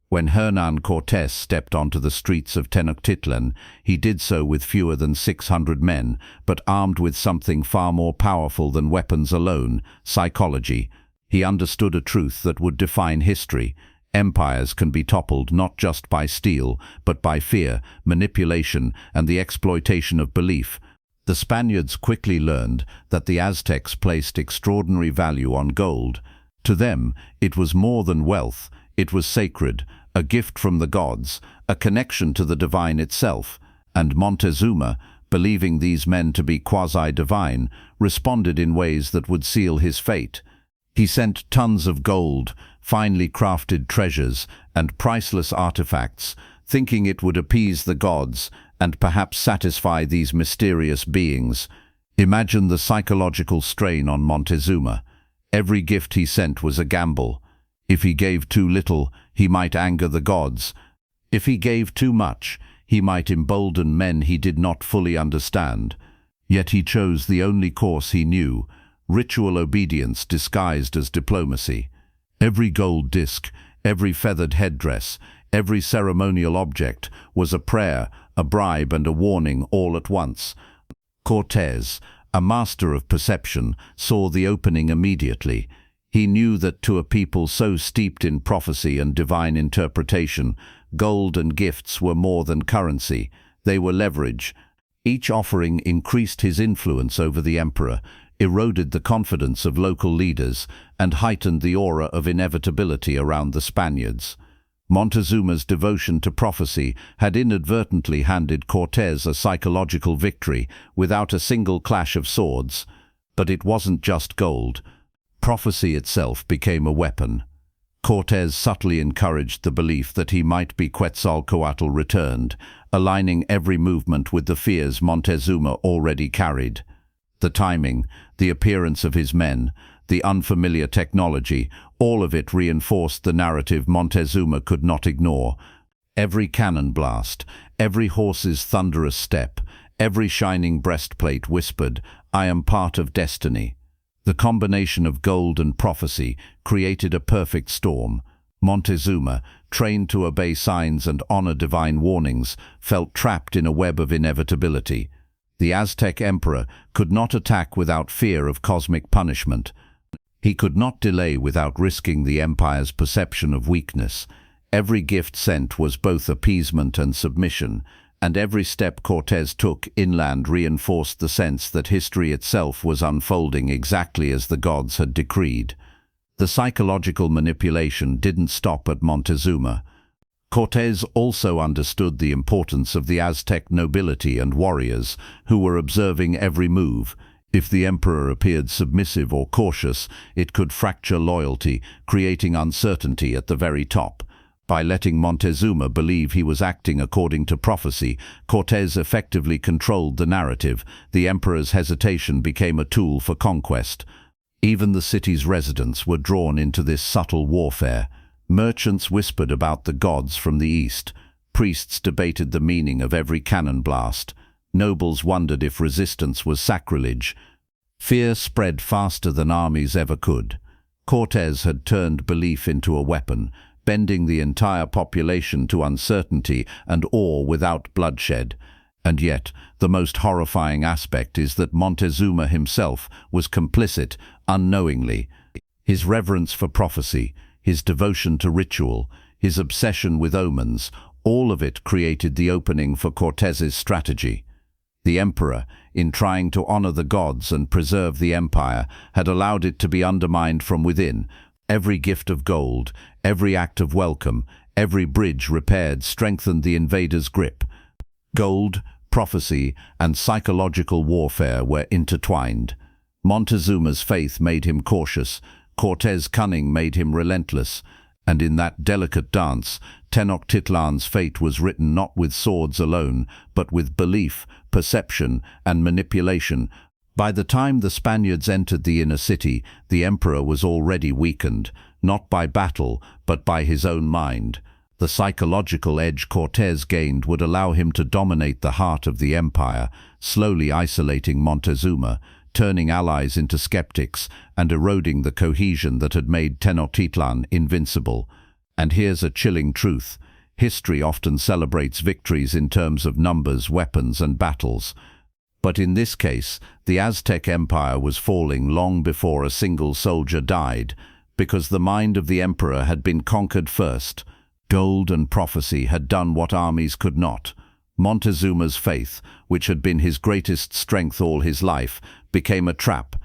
[SPEAKER 1] When Hernán Cortés stepped onto the streets of Tenochtitlan, he did so with fewer than 600 men, but armed with something far more powerful than weapons alone: psychology. He understood a truth that would define history. Empires can be toppled not just by steel, but by fear, manipulation, and the exploitation of belief. The Spaniards quickly learned that the Aztecs placed extraordinary value on gold. To them, it was more than wealth. It was sacred, a gift from the gods, a connection to the divine itself. And Montezuma, believing these men to be quasi-divine, responded in ways that would seal his fate. He sent tons of gold, finely crafted treasures, and priceless artifacts, thinking it would appease the gods and perhaps satisfy these mysterious beings. Imagine the psychological strain on Montezuma. Every gift he sent was a gamble. If he gave too little, he might anger the gods. If he gave too much, he might embolden men he did not fully understand. Yet he chose the only course he knew: ritual obedience disguised as diplomacy. Every gold disc, every feathered headdress, every ceremonial object was a prayer, a bribe, and a warning all at once. Cortés, a master of perception, saw the opening immediately. He knew that to a people so steeped in prophecy and divine interpretation, gold and gifts were more than currency. They were leverage. Each offering increased his influence over the emperor, eroded the confidence of local leaders, and heightened the aura of inevitability around the Spaniards. Montezuma's devotion to prophecy had inadvertently handed Cortés a psychological victory without a single clash of swords. But it wasn't just gold. Prophecy itself became a weapon. Cortés subtly encouraged the belief that he might be Quetzalcoatl returned, aligning every movement with the fears Montezuma already carried. The timing, the appearance of his men, the unfamiliar technology, all of it reinforced the narrative Montezuma could not ignore. Every cannon blast, every horse's thunderous step, every shining breastplate whispered, "I am part of destiny." The combination of gold and prophecy created a perfect storm. Montezuma, trained to obey signs and honor divine warnings, felt trapped in a web of inevitability. The Aztec emperor could not attack without fear of cosmic punishment. He could not delay without risking the empire's perception of weakness. Every gift sent was both appeasement and submission, and every step Cortés took inland reinforced the sense that history itself was unfolding exactly as the gods had decreed. The psychological manipulation didn't stop at Montezuma. Cortés also understood the importance of the Aztec nobility and warriors, who were observing every move. If the emperor appeared submissive or cautious, it could fracture loyalty, creating uncertainty at the very top. By letting Montezuma believe he was acting according to prophecy, Cortés effectively controlled the narrative. The emperor's hesitation became a tool for conquest. Even the city's residents were drawn into this subtle warfare. Merchants whispered about the gods from the east. Priests debated the meaning of every cannon blast. Nobles wondered if resistance was sacrilege. Fear spread faster than armies ever could. Cortés had turned belief into a weapon, bending the entire population to uncertainty and awe without bloodshed. And yet, the most horrifying aspect is that Montezuma himself was complicit unknowingly. His reverence for prophecy, his devotion to ritual, his obsession with omens, all of it created the opening for Cortés's strategy. The emperor, in trying to honor the gods and preserve the empire, had allowed it to be undermined from within. Every gift of gold, every act of welcome, every bridge repaired strengthened the invaders' grip. Gold, prophecy, and psychological warfare were intertwined. Montezuma's faith made him cautious, Cortés' cunning made him relentless, and in that delicate dance, Tenochtitlan's fate was written not with swords alone, but with belief, perception, and manipulation. By the time the Spaniards entered the inner city, the emperor was already weakened, not by battle, but by his own mind. The psychological edge Cortés gained would allow him to dominate the heart of the empire, slowly isolating Montezuma, turning allies into skeptics, and eroding the cohesion that had made Tenochtitlan invincible. And here's a chilling truth. History often celebrates victories in terms of numbers, weapons, and battles. But in this case, the Aztec Empire was falling long before a single soldier died, because the mind of the emperor had been conquered first. Gold and prophecy had done what armies could not. Montezuma's faith, which had been his greatest strength all his life, became a trap.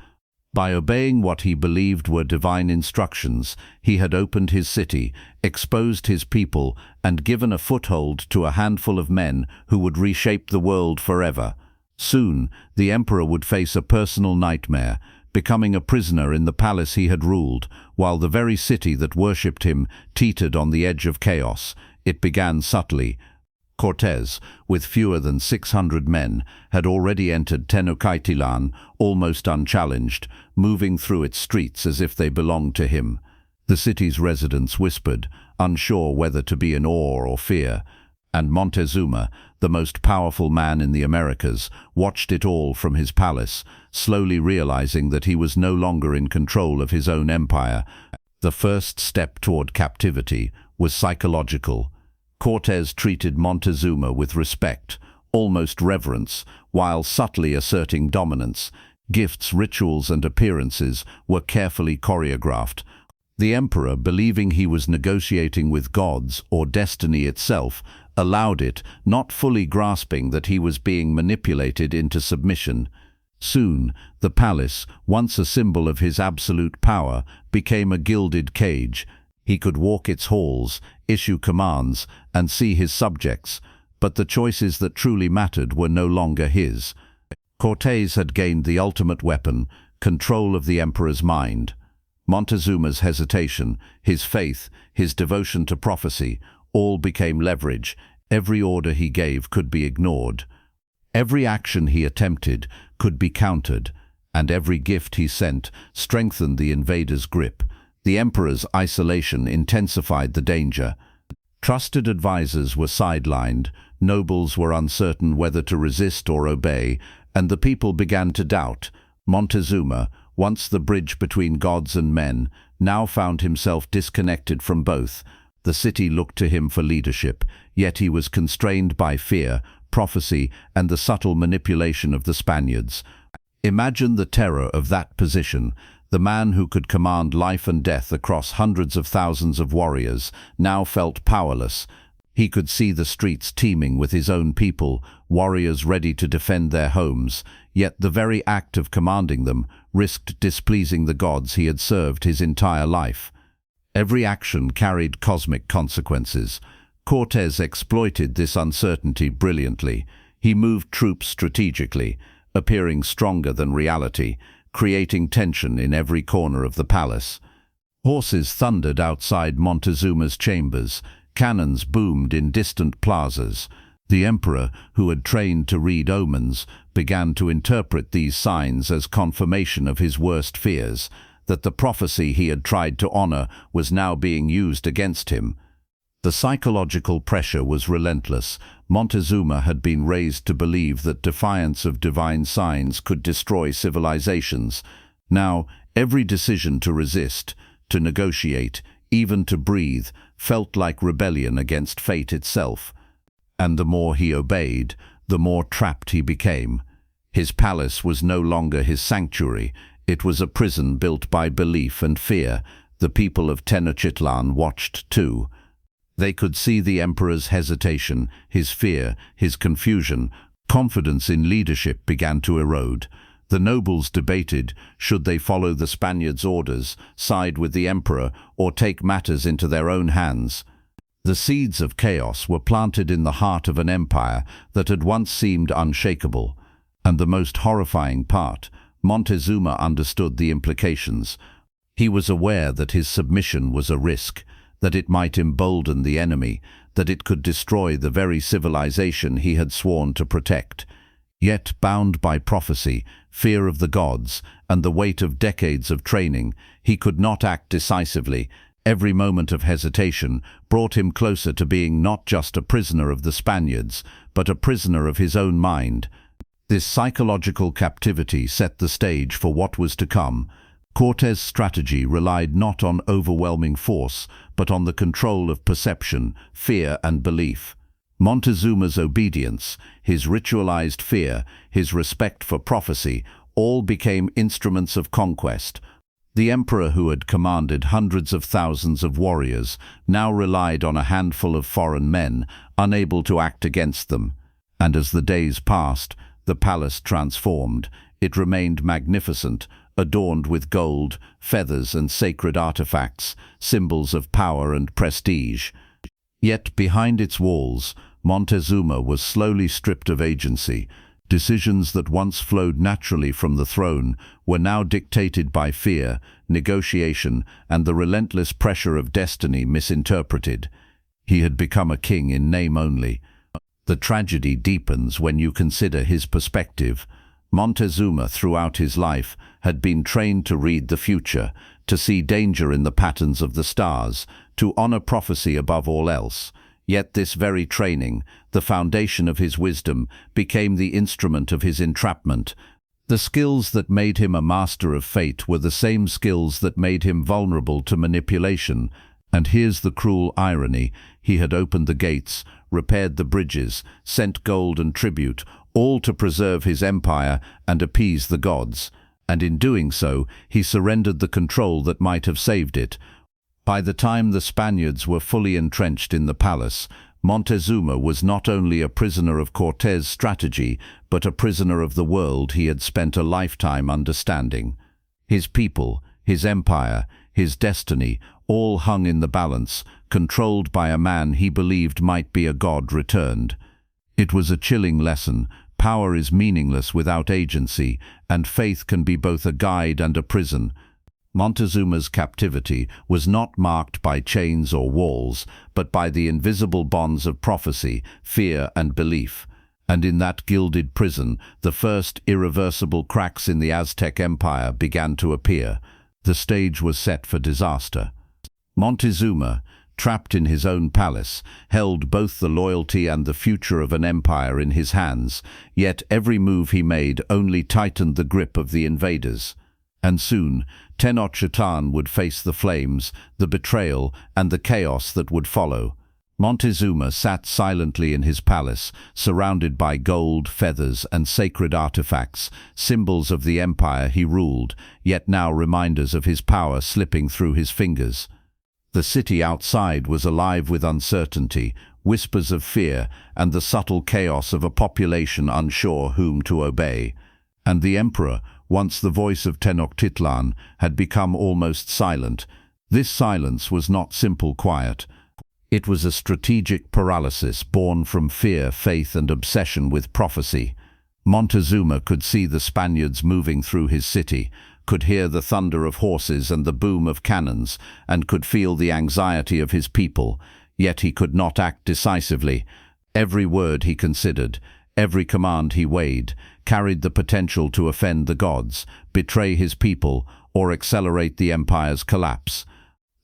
[SPEAKER 1] By obeying what he believed were divine instructions, he had opened his city, exposed his people, and given a foothold to a handful of men who would reshape the world forever. Soon, the emperor would face a personal nightmare, becoming a prisoner in the palace he had ruled, while the very city that worshipped him teetered on the edge of chaos. It began subtly. Cortés, with fewer than 600 men, had already entered Tenochtitlan, almost unchallenged, moving through its streets as if they belonged to him. The city's residents whispered, unsure whether to be in awe or fear, and Montezuma, the most powerful man in the Americas, watched it all from his palace, slowly realizing that he was no longer in control of his own empire. The first step toward captivity was psychological. Cortés treated Montezuma with respect, almost reverence, while subtly asserting dominance. Gifts, rituals, and appearances were carefully choreographed. The emperor, believing he was negotiating with gods or destiny itself, allowed it, not fully grasping that he was being manipulated into submission. Soon, the palace, once a symbol of his absolute power, became a gilded cage. He could walk its halls, issue commands, and see his subjects, but the choices that truly mattered were no longer his. Cortés had gained the ultimate weapon, control of the emperor's mind. Montezuma's hesitation, his faith, his devotion to prophecy, all became leverage. Every order he gave could be ignored. Every action he attempted could be countered, and every gift he sent strengthened the invader's grip. The emperor's isolation intensified the danger. Trusted advisors were sidelined, nobles were uncertain whether to resist or obey, and the people began to doubt. Montezuma, once the bridge between gods and men, now found himself disconnected from both. The city looked to him for leadership, yet he was constrained by fear, prophecy, and the subtle manipulation of the Spaniards. Imagine the terror of that position. The man who could command life and death across hundreds of thousands of warriors now felt powerless. He could see the streets teeming with his own people, warriors ready to defend their homes, yet the very act of commanding them risked displeasing the gods he had served his entire life. Every action carried cosmic consequences. Cortés exploited this uncertainty brilliantly. He moved troops strategically, appearing stronger than reality, creating tension in every corner of the palace. Horses thundered outside Montezuma's chambers, cannons boomed in distant plazas. The emperor, who had trained to read omens, began to interpret these signs as confirmation of his worst fears, that the prophecy he had tried to honor was now being used against him. The psychological pressure was relentless. Montezuma had been raised to believe that defiance of divine signs could destroy civilizations. Now, every decision to resist, to negotiate, even to breathe, felt like rebellion against fate itself. And the more he obeyed, the more trapped he became. His palace was no longer his sanctuary. It was a prison built by belief and fear. The people of Tenochtitlan watched too. They could see the emperor's hesitation, his fear, his confusion. Confidence in leadership began to erode. The nobles debated, should they follow the Spaniards' orders, side with the emperor, or take matters into their own hands. The seeds of chaos were planted in the heart of an empire that had once seemed unshakable. And the most horrifying part, Montezuma understood the implications. He was aware that his submission was a risk, that it might embolden the enemy, that it could destroy the very civilization he had sworn to protect. Yet, bound by prophecy, fear of the gods, and the weight of decades of training, he could not act decisively. Every moment of hesitation brought him closer to being not just a prisoner of the Spaniards, but a prisoner of his own mind. This psychological captivity set the stage for what was to come. Cortés' strategy relied not on overwhelming force, but on the control of perception, fear, and belief. Montezuma's obedience, his ritualized fear, his respect for prophecy, all became instruments of conquest. The emperor, who had commanded hundreds of thousands of warriors, now relied on a handful of foreign men, unable to act against them. And as the days passed, the palace transformed. It remained magnificent, adorned with gold, feathers, and sacred artifacts, symbols of power and prestige. Yet behind its walls, Montezuma was slowly stripped of agency. Decisions that once flowed naturally from the throne were now dictated by fear, negotiation, and the relentless pressure of destiny misinterpreted. He had become a king in name only. The tragedy deepens when you consider his perspective. Montezuma, throughout his life, had been trained to read the future, to see danger in the patterns of the stars, to honor prophecy above all else. Yet this very training, the foundation of his wisdom, became the instrument of his entrapment. The skills that made him a master of fate were the same skills that made him vulnerable to manipulation. And here's the cruel irony: he had opened the gates, repaired the bridges, sent gold and tribute, all to preserve his empire and appease the gods. And in doing so, he surrendered the control that might have saved it. By the time the Spaniards were fully entrenched in the palace, Montezuma was not only a prisoner of Cortés' strategy, but a prisoner of the world he had spent a lifetime understanding. His people, his empire, his destiny, all hung in the balance, controlled by a man he believed might be a god returned. It was a chilling lesson. Power is meaningless without agency, and faith can be both a guide and a prison. Montezuma's captivity was not marked by chains or walls, but by the invisible bonds of prophecy, fear, and belief. And in that gilded prison, the first irreversible cracks in the Aztec Empire began to appear. The stage was set for disaster. Montezuma, trapped in his own palace, held both the loyalty and the future of an empire in his hands, yet every move he made only tightened the grip of the invaders. And soon, Tenochtitlan would face the flames, the betrayal, and the chaos that would follow. Montezuma sat silently in his palace, surrounded by gold, feathers, and sacred artifacts, symbols of the empire he ruled, yet now reminders of his power slipping through his fingers. The city outside was alive with uncertainty, whispers of fear, and the subtle chaos of a population unsure whom to obey. And the emperor, once the voice of Tenochtitlan, had become almost silent. This silence was not simple quiet. It was a strategic paralysis born from fear, faith, and obsession with prophecy. Montezuma could see the Spaniards moving through his city, could hear the thunder of horses and the boom of cannons, and could feel the anxiety of his people, yet he could not act decisively. Every word he considered, every command he weighed, carried the potential to offend the gods, betray his people, or accelerate the empire's collapse.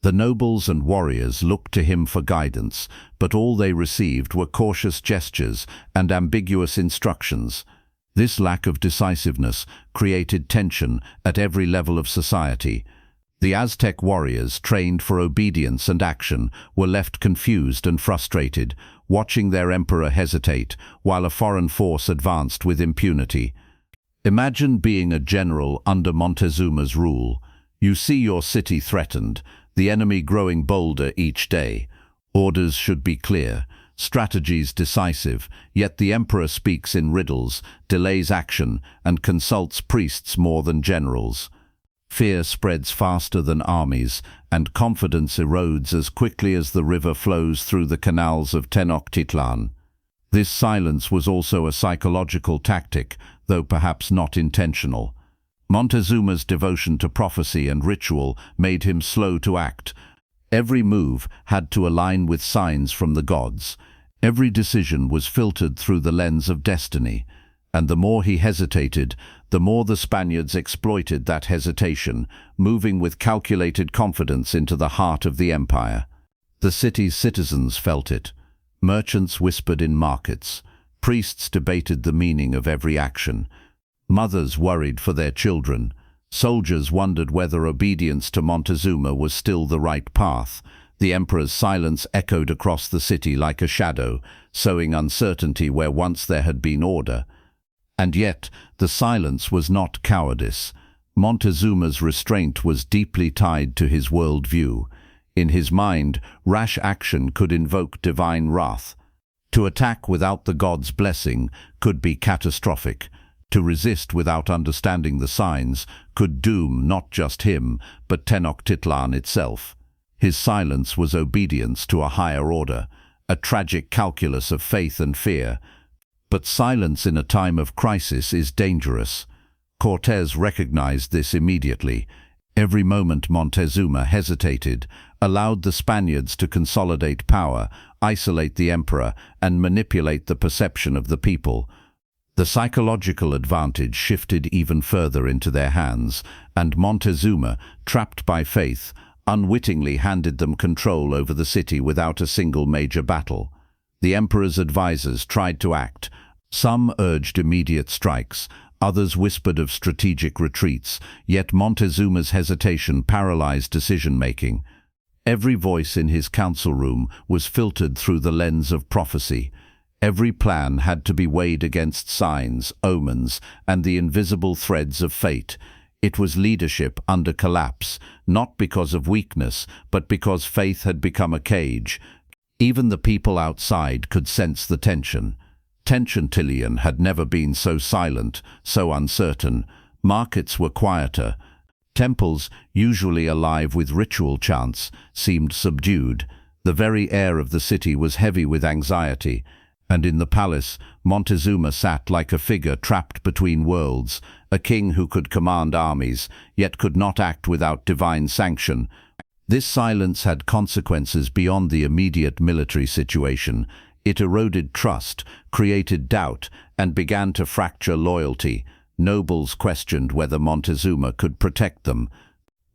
[SPEAKER 1] The nobles and warriors looked to him for guidance, but all they received were cautious gestures and ambiguous instructions. This lack of decisiveness created tension at every level of society. The Aztec warriors, trained for obedience and action, were left confused and frustrated, watching their emperor hesitate while a foreign force advanced with impunity. Imagine being a general under Montezuma's rule. You see your city threatened, the enemy growing bolder each day. Orders should be clear, strategies decisive, yet the emperor speaks in riddles, delays action, and consults priests more than generals. Fear spreads faster than armies, and confidence erodes as quickly as the river flows through the canals of Tenochtitlan. This silence was also a psychological tactic, though perhaps not intentional. Montezuma's devotion to prophecy and ritual made him slow to act. Every move had to align with signs from the gods. Every decision was filtered through the lens of destiny. And the more he hesitated, the more the Spaniards exploited that hesitation, moving with calculated confidence into the heart of the empire. The city's citizens felt it. Merchants whispered in markets. Priests debated the meaning of every action. Mothers worried for their children. Soldiers wondered whether obedience to Montezuma was still the right path. The emperor's silence echoed across the city like a shadow, sowing uncertainty where once there had been order. And yet, the silence was not cowardice. Montezuma's restraint was deeply tied to his worldview. In his mind, rash action could invoke divine wrath. To attack without the gods' blessing could be catastrophic. To resist without understanding the signs could doom not just him, but Tenochtitlan itself. His silence was obedience to a higher order, a tragic calculus of faith and fear. But silence in a time of crisis is dangerous. Cortés recognized this immediately. Every moment Montezuma hesitated, allowed the Spaniards to consolidate power, isolate the emperor, and manipulate the perception of the people. The psychological advantage shifted even further into their hands, and Montezuma, trapped by faith, unwittingly handed them control over the city without a single major battle. The emperor's advisors tried to act. Some urged immediate strikes, others whispered of strategic retreats, yet Montezuma's hesitation paralyzed decision-making. Every voice in his council room was filtered through the lens of prophecy. Every plan had to be weighed against signs, omens, and the invisible threads of fate. It was leadership under collapse, not because of weakness, but because faith had become a cage. Even the people outside could sense the tension. Tenochtitlan had never been so silent, so uncertain. Markets were quieter. Temples, usually alive with ritual chants, seemed subdued. The very air of the city was heavy with anxiety. And in the palace, Montezuma sat like a figure trapped between worlds, a king who could command armies, yet could not act without divine sanction. This silence had consequences beyond the immediate military situation. It eroded trust, created doubt, and began to fracture loyalty. Nobles questioned whether Montezuma could protect them.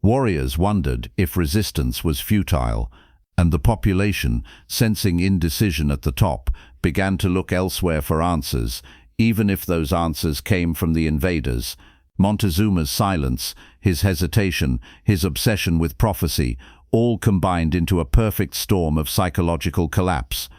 [SPEAKER 1] Warriors wondered if resistance was futile, and the population, sensing indecision at the top, began to look elsewhere for answers, even if those answers came from the invaders. Montezuma's silence, his hesitation, his obsession with prophecy, all combined into a perfect storm of psychological collapse.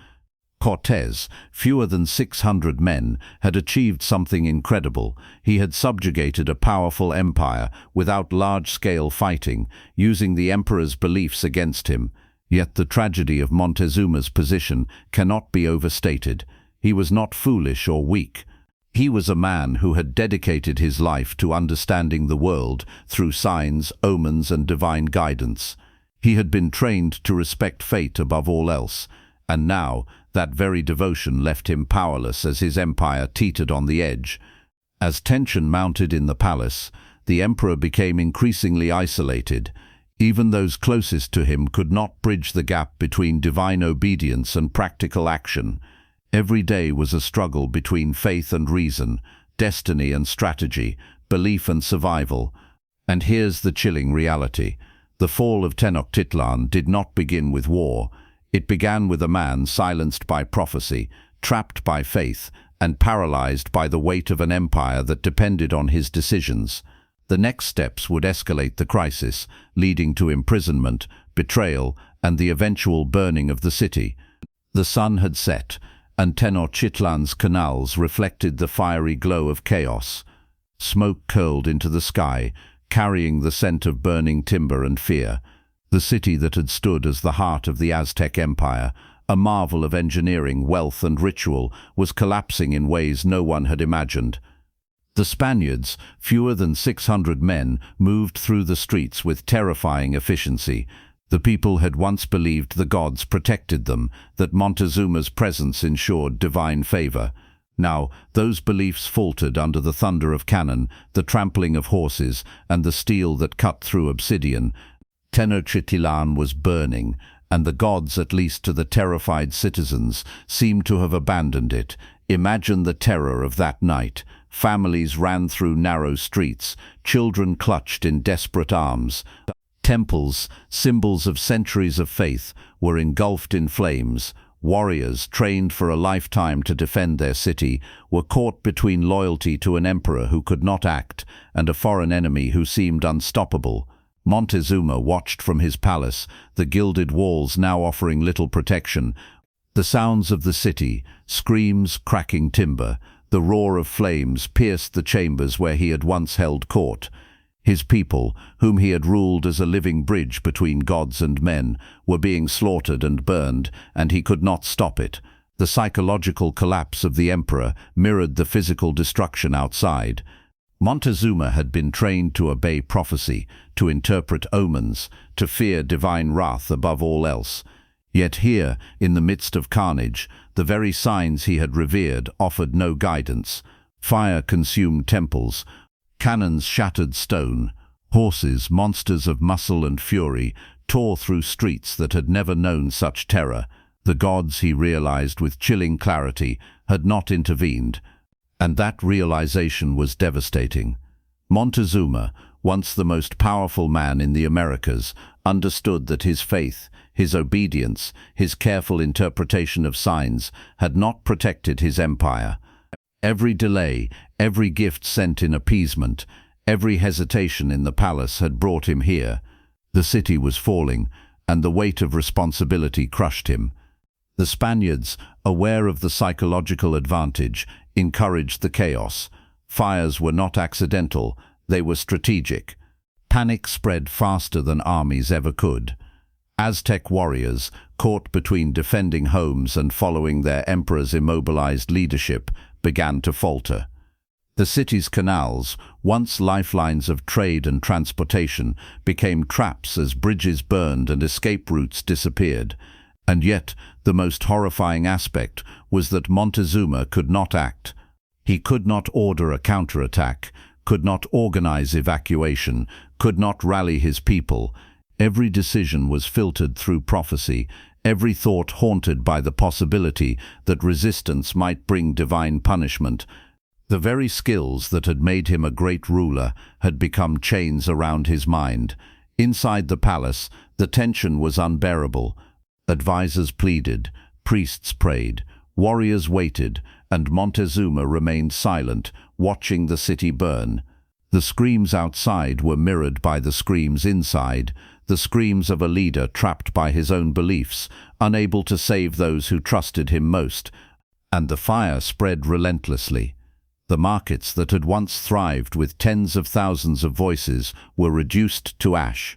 [SPEAKER 1] Cortés, fewer than 600 men, had achieved something incredible. He had subjugated a powerful empire without large-scale fighting, using the emperor's beliefs against him. Yet the tragedy of Montezuma's position cannot be overstated. He was not foolish or weak. He was a man who had dedicated his life to understanding the world through signs, omens, and divine guidance. He had been trained to respect fate above all else, and now that very devotion left him powerless as his empire teetered on the edge. As tension mounted in the palace, the emperor became increasingly isolated. Even those closest to him could not bridge the gap between divine obedience and practical action. Every day was a struggle between faith and reason, destiny and strategy, belief and survival. And here's the chilling reality. The fall of Tenochtitlan did not begin with war. It began with a man silenced by prophecy, trapped by faith, and paralyzed by the weight of an empire that depended on his decisions. The next steps would escalate the crisis, leading to imprisonment, betrayal, and the eventual burning of the city. The sun had set, and Tenochtitlan's canals reflected the fiery glow of chaos. Smoke curled into the sky, carrying the scent of burning timber and fear. The city that had stood as the heart of the Aztec Empire, a marvel of engineering, wealth, and ritual, was collapsing in ways no one had imagined. The Spaniards, fewer than 600 men, moved through the streets with terrifying efficiency. The people had once believed the gods protected them, that Montezuma's presence ensured divine favor. Now, those beliefs faltered under the thunder of cannon, the trampling of horses, and the steel that cut through obsidian. Tenochtitlan was burning, and the gods, at least to the terrified citizens, seemed to have abandoned it. Imagine the terror of that night. Families ran through narrow streets, children clutched in desperate arms. Temples, symbols of centuries of faith, were engulfed in flames. Warriors, trained for a lifetime to defend their city, were caught between loyalty to an emperor who could not act and a foreign enemy who seemed unstoppable. Montezuma watched from his palace, the gilded walls now offering little protection. The sounds of the city, screams cracking timber, the roar of flames pierced the chambers where he had once held court. His people, whom he had ruled as a living bridge between gods and men, were being slaughtered and burned, and he could not stop it. The psychological collapse of the emperor mirrored the physical destruction outside. Montezuma had been trained to obey prophecy, to interpret omens, to fear divine wrath above all else. Yet here, in the midst of carnage, the very signs he had revered offered no guidance. Fire consumed temples, cannons shattered stone, horses, monsters of muscle and fury, tore through streets that had never known such terror. The gods, he realized with chilling clarity, had not intervened, and that realization was devastating. Montezuma, once the most powerful man in the Americas, understood that his faith, his obedience, his careful interpretation of signs had not protected his empire. Every delay, every gift sent in appeasement, every hesitation in the palace had brought him here. The city was falling, and the weight of responsibility crushed him. The Spaniards, aware of the psychological advantage, encouraged the chaos. Fires were not accidental, they were strategic. Panic spread faster than armies ever could. Aztec warriors, caught between defending homes and following their emperor's immobilized leadership, began to falter. The city's canals, once lifelines of trade and transportation, became traps as bridges burned and escape routes disappeared. And yet, the most horrifying aspect was that Montezuma could not act. He could not order a counterattack, could not organize evacuation, could not rally his people. Every decision was filtered through prophecy, every thought haunted by the possibility that resistance might bring divine punishment. The very skills that had made him a great ruler had become chains around his mind. Inside the palace, the tension was unbearable. Advisors pleaded, priests prayed, warriors waited, and Montezuma remained silent, watching the city burn. The screams outside were mirrored by the screams inside, the screams of a leader trapped by his own beliefs, unable to save those who trusted him most. And the fire spread relentlessly. The markets that had once thrived with tens of thousands of voices were reduced to ash.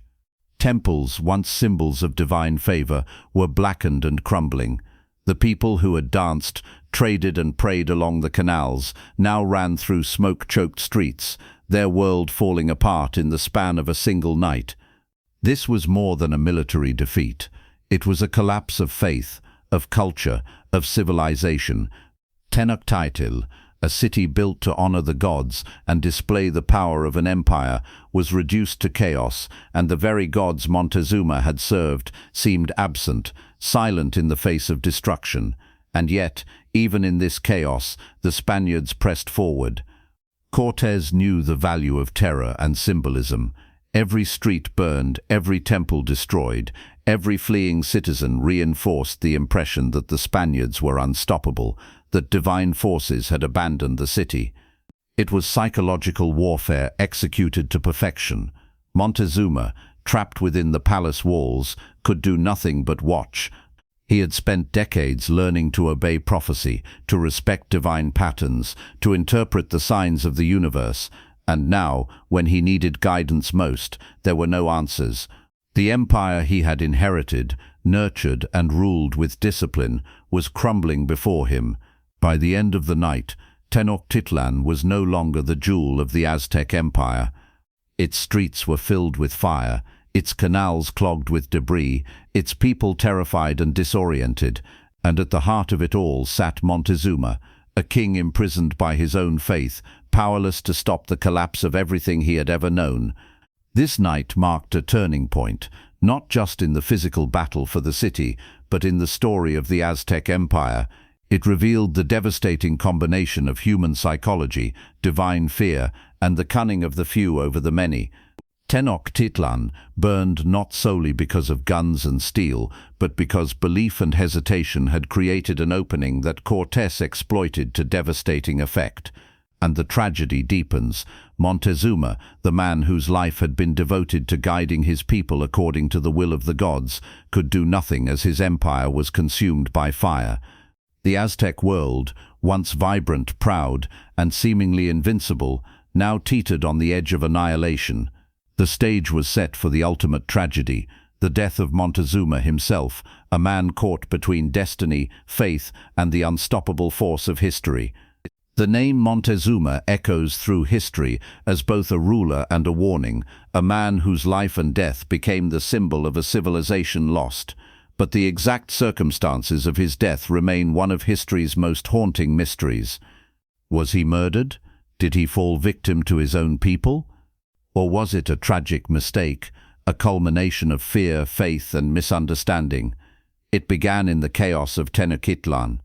[SPEAKER 1] Temples, once symbols of divine favor, were blackened and crumbling. The people who had danced, traded and prayed along the canals now ran through smoke-choked streets, their world falling apart in the span of a single night. This was more than a military defeat. It was a collapse of faith, of culture, of civilization. Tenochtitlan, a city built to honor the gods and display the power of an empire, was reduced to chaos, and the very gods Montezuma had served seemed absent, silent in the face of destruction. And yet, even in this chaos, the Spaniards pressed forward. Cortés knew the value of terror and symbolism. Every street burned, every temple destroyed, every fleeing citizen reinforced the impression that the Spaniards were unstoppable, that divine forces had abandoned the city. It was psychological warfare executed to perfection. Montezuma, trapped within the palace walls, could do nothing but watch. He had spent decades learning to obey prophecy, to respect divine patterns, to interpret the signs of the universe, and now, when he needed guidance most, there were no answers. The empire he had inherited, nurtured and ruled with discipline, was crumbling before him. By the end of the night, Tenochtitlan was no longer the jewel of the Aztec Empire. Its streets were filled with fire, its canals clogged with debris, its people terrified and disoriented, and at the heart of it all sat Montezuma, a king imprisoned by his own faith, powerless to stop the collapse of everything he had ever known. This night marked a turning point, not just in the physical battle for the city, but in the story of the Aztec Empire. It revealed the devastating combination of human psychology, divine fear, and the cunning of the few over the many. Tenochtitlan burned not solely because of guns and steel, but because belief and hesitation had created an opening that Cortés exploited to devastating effect. And the tragedy deepens. Montezuma, the man whose life had been devoted to guiding his people according to the will of the gods, could do nothing as his empire was consumed by fire. The Aztec world, once vibrant, proud, and seemingly invincible, now teetered on the edge of annihilation. The stage was set for the ultimate tragedy, the death of Montezuma himself, a man caught between destiny, faith, and the unstoppable force of history. The name Montezuma echoes through history as both a ruler and a warning, a man whose life and death became the symbol of a civilization lost. But the exact circumstances of his death remain one of history's most haunting mysteries. Was he murdered? Did he fall victim to his own people? Or was it a tragic mistake, a culmination of fear, faith, and misunderstanding? It began in the chaos of Tenochtitlan.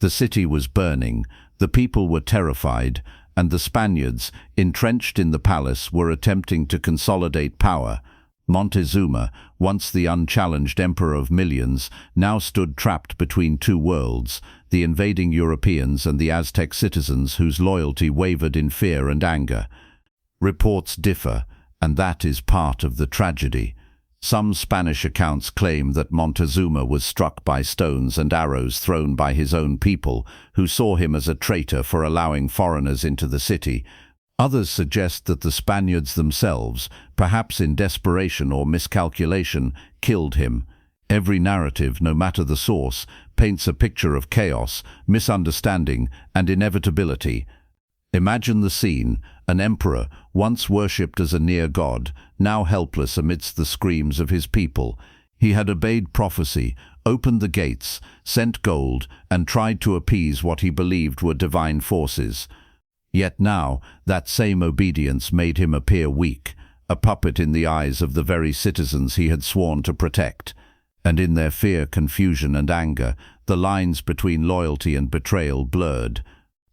[SPEAKER 1] The city was burning, the people were terrified, and the Spaniards, entrenched in the palace, were attempting to consolidate power. Montezuma, once the unchallenged emperor of millions, now stood trapped between two worlds, the invading Europeans and the Aztec citizens whose loyalty wavered in fear and anger. Reports differ, and that is part of the tragedy. Some Spanish accounts claim that Montezuma was struck by stones and arrows thrown by his own people, who saw him as a traitor for allowing foreigners into the city. Others suggest that the Spaniards themselves, perhaps in desperation or miscalculation, killed him. Every narrative, no matter the source, paints a picture of chaos, misunderstanding, and inevitability. Imagine the scene: an emperor, once worshipped as a near god, now helpless amidst the screams of his people. He had obeyed prophecy, opened the gates, sent gold, and tried to appease what he believed were divine forces. Yet now, that same obedience made him appear weak, a puppet in the eyes of the very citizens he had sworn to protect. And in their fear, confusion, and anger, the lines between loyalty and betrayal blurred.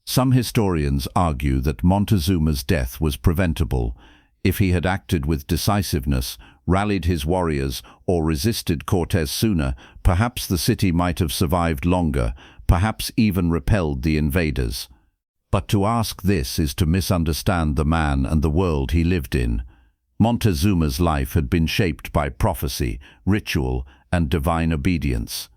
[SPEAKER 1] Some historians argue that Montezuma's death was preventable. If he had acted with decisiveness, rallied his warriors, or resisted Cortés sooner, perhaps the city might have survived longer, perhaps even repelled the invaders. But to ask this is to misunderstand the man and the world he lived in. Montezuma's life had been shaped by prophecy, ritual, and divine obedience.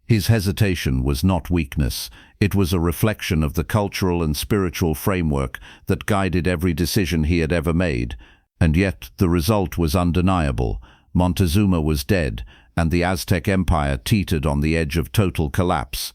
[SPEAKER 1] His hesitation was not weakness, it was a reflection of the cultural and spiritual framework that guided every decision he had ever made. And yet the result was undeniable. Montezuma was dead, and the Aztec Empire teetered on the edge of total collapse.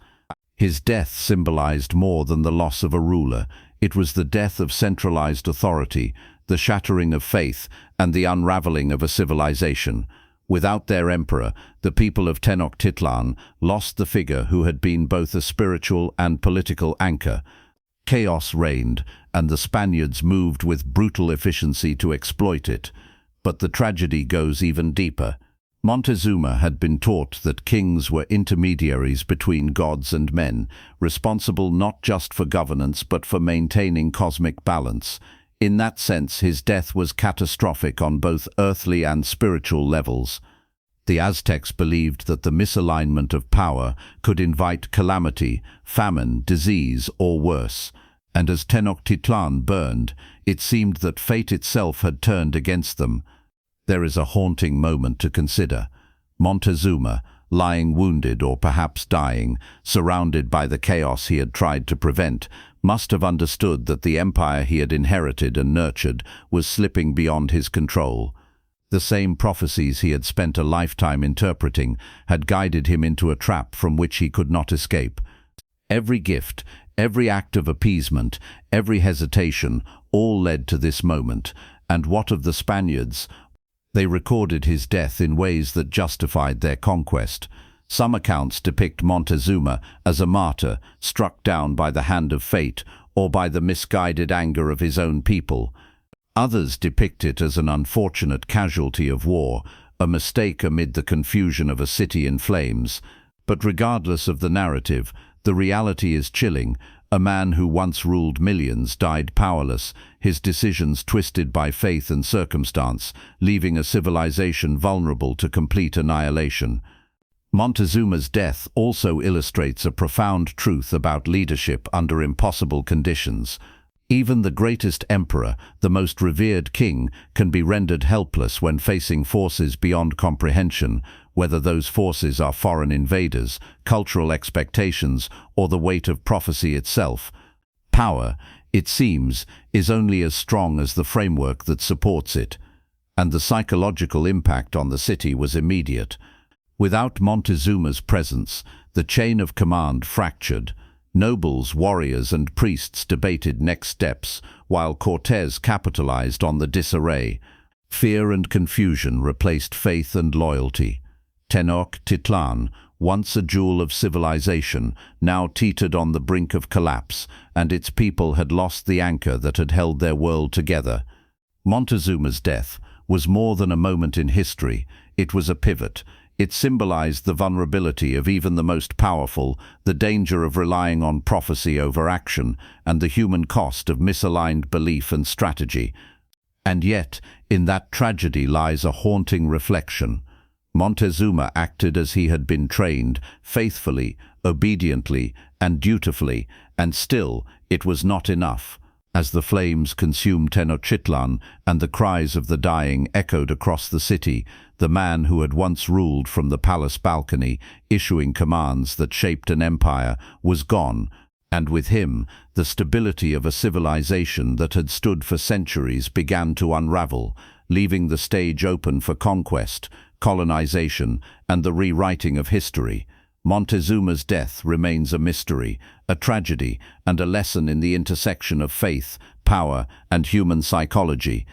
[SPEAKER 1] His death symbolized more than the loss of a ruler. It was the death of centralized authority, the shattering of faith, and the unraveling of a civilization. Without their emperor, the people of Tenochtitlan lost the figure who had been both a spiritual and political anchor. Chaos reigned, and the Spaniards moved with brutal efficiency to exploit it. But the tragedy goes even deeper. Montezuma had been taught that kings were intermediaries between gods and men, responsible not just for governance but for maintaining cosmic balance. In that sense, his death was catastrophic on both earthly and spiritual levels. The Aztecs believed that the misalignment of power could invite calamity, famine, disease, or worse, and as Tenochtitlan burned, it seemed that fate itself had turned against them. There is a haunting moment to consider. Montezuma, lying wounded or perhaps dying, surrounded by the chaos he had tried to prevent, must have understood that the empire he had inherited and nurtured was slipping beyond his control. The same prophecies he had spent a lifetime interpreting had guided him into a trap from which he could not escape. Every gift, every act of appeasement, every hesitation, all led to this moment. And what of the Spaniards? They recorded his death in ways that justified their conquest. Some accounts depict Montezuma as a martyr, struck down by the hand of fate or by the misguided anger of his own people. Others depict it as an unfortunate casualty of war, a mistake amid the confusion of a city in flames. But regardless of the narrative, the reality is chilling. A man who once ruled millions died powerless, his decisions twisted by faith and circumstance, leaving a civilization vulnerable to complete annihilation. Montezuma's death also illustrates a profound truth about leadership under impossible conditions. Even the greatest emperor, the most revered king, can be rendered helpless when facing forces beyond comprehension, whether those forces are foreign invaders, cultural expectations, or the weight of prophecy itself. Power, it seems, is only as strong as the framework that supports it, and the psychological impact on the city was immediate. Without Montezuma's presence, the chain of command fractured. Nobles, warriors, and priests debated next steps, while Cortés capitalized on the disarray. Fear and confusion replaced faith and loyalty. Tenochtitlan, once a jewel of civilization, now teetered on the brink of collapse, and its people had lost the anchor that had held their world together. Montezuma's death was more than a moment in history. It was a pivot. It symbolized the vulnerability of even the most powerful, the danger of relying on prophecy over action, and the human cost of misaligned belief and strategy. And yet, in that tragedy lies a haunting reflection. Montezuma acted as he had been trained, faithfully, obediently, and dutifully, and still it was not enough. As the flames consumed Tenochtitlan and the cries of the dying echoed across the city, the man who had once ruled from the palace balcony, issuing commands that shaped an empire, was gone, and with him, the stability of a civilization that had stood for centuries began to unravel, leaving the stage open for conquest, colonization, and the rewriting of history. Montezuma's death remains a mystery, a tragedy, and a lesson in the intersection of faith, power, and human psychology.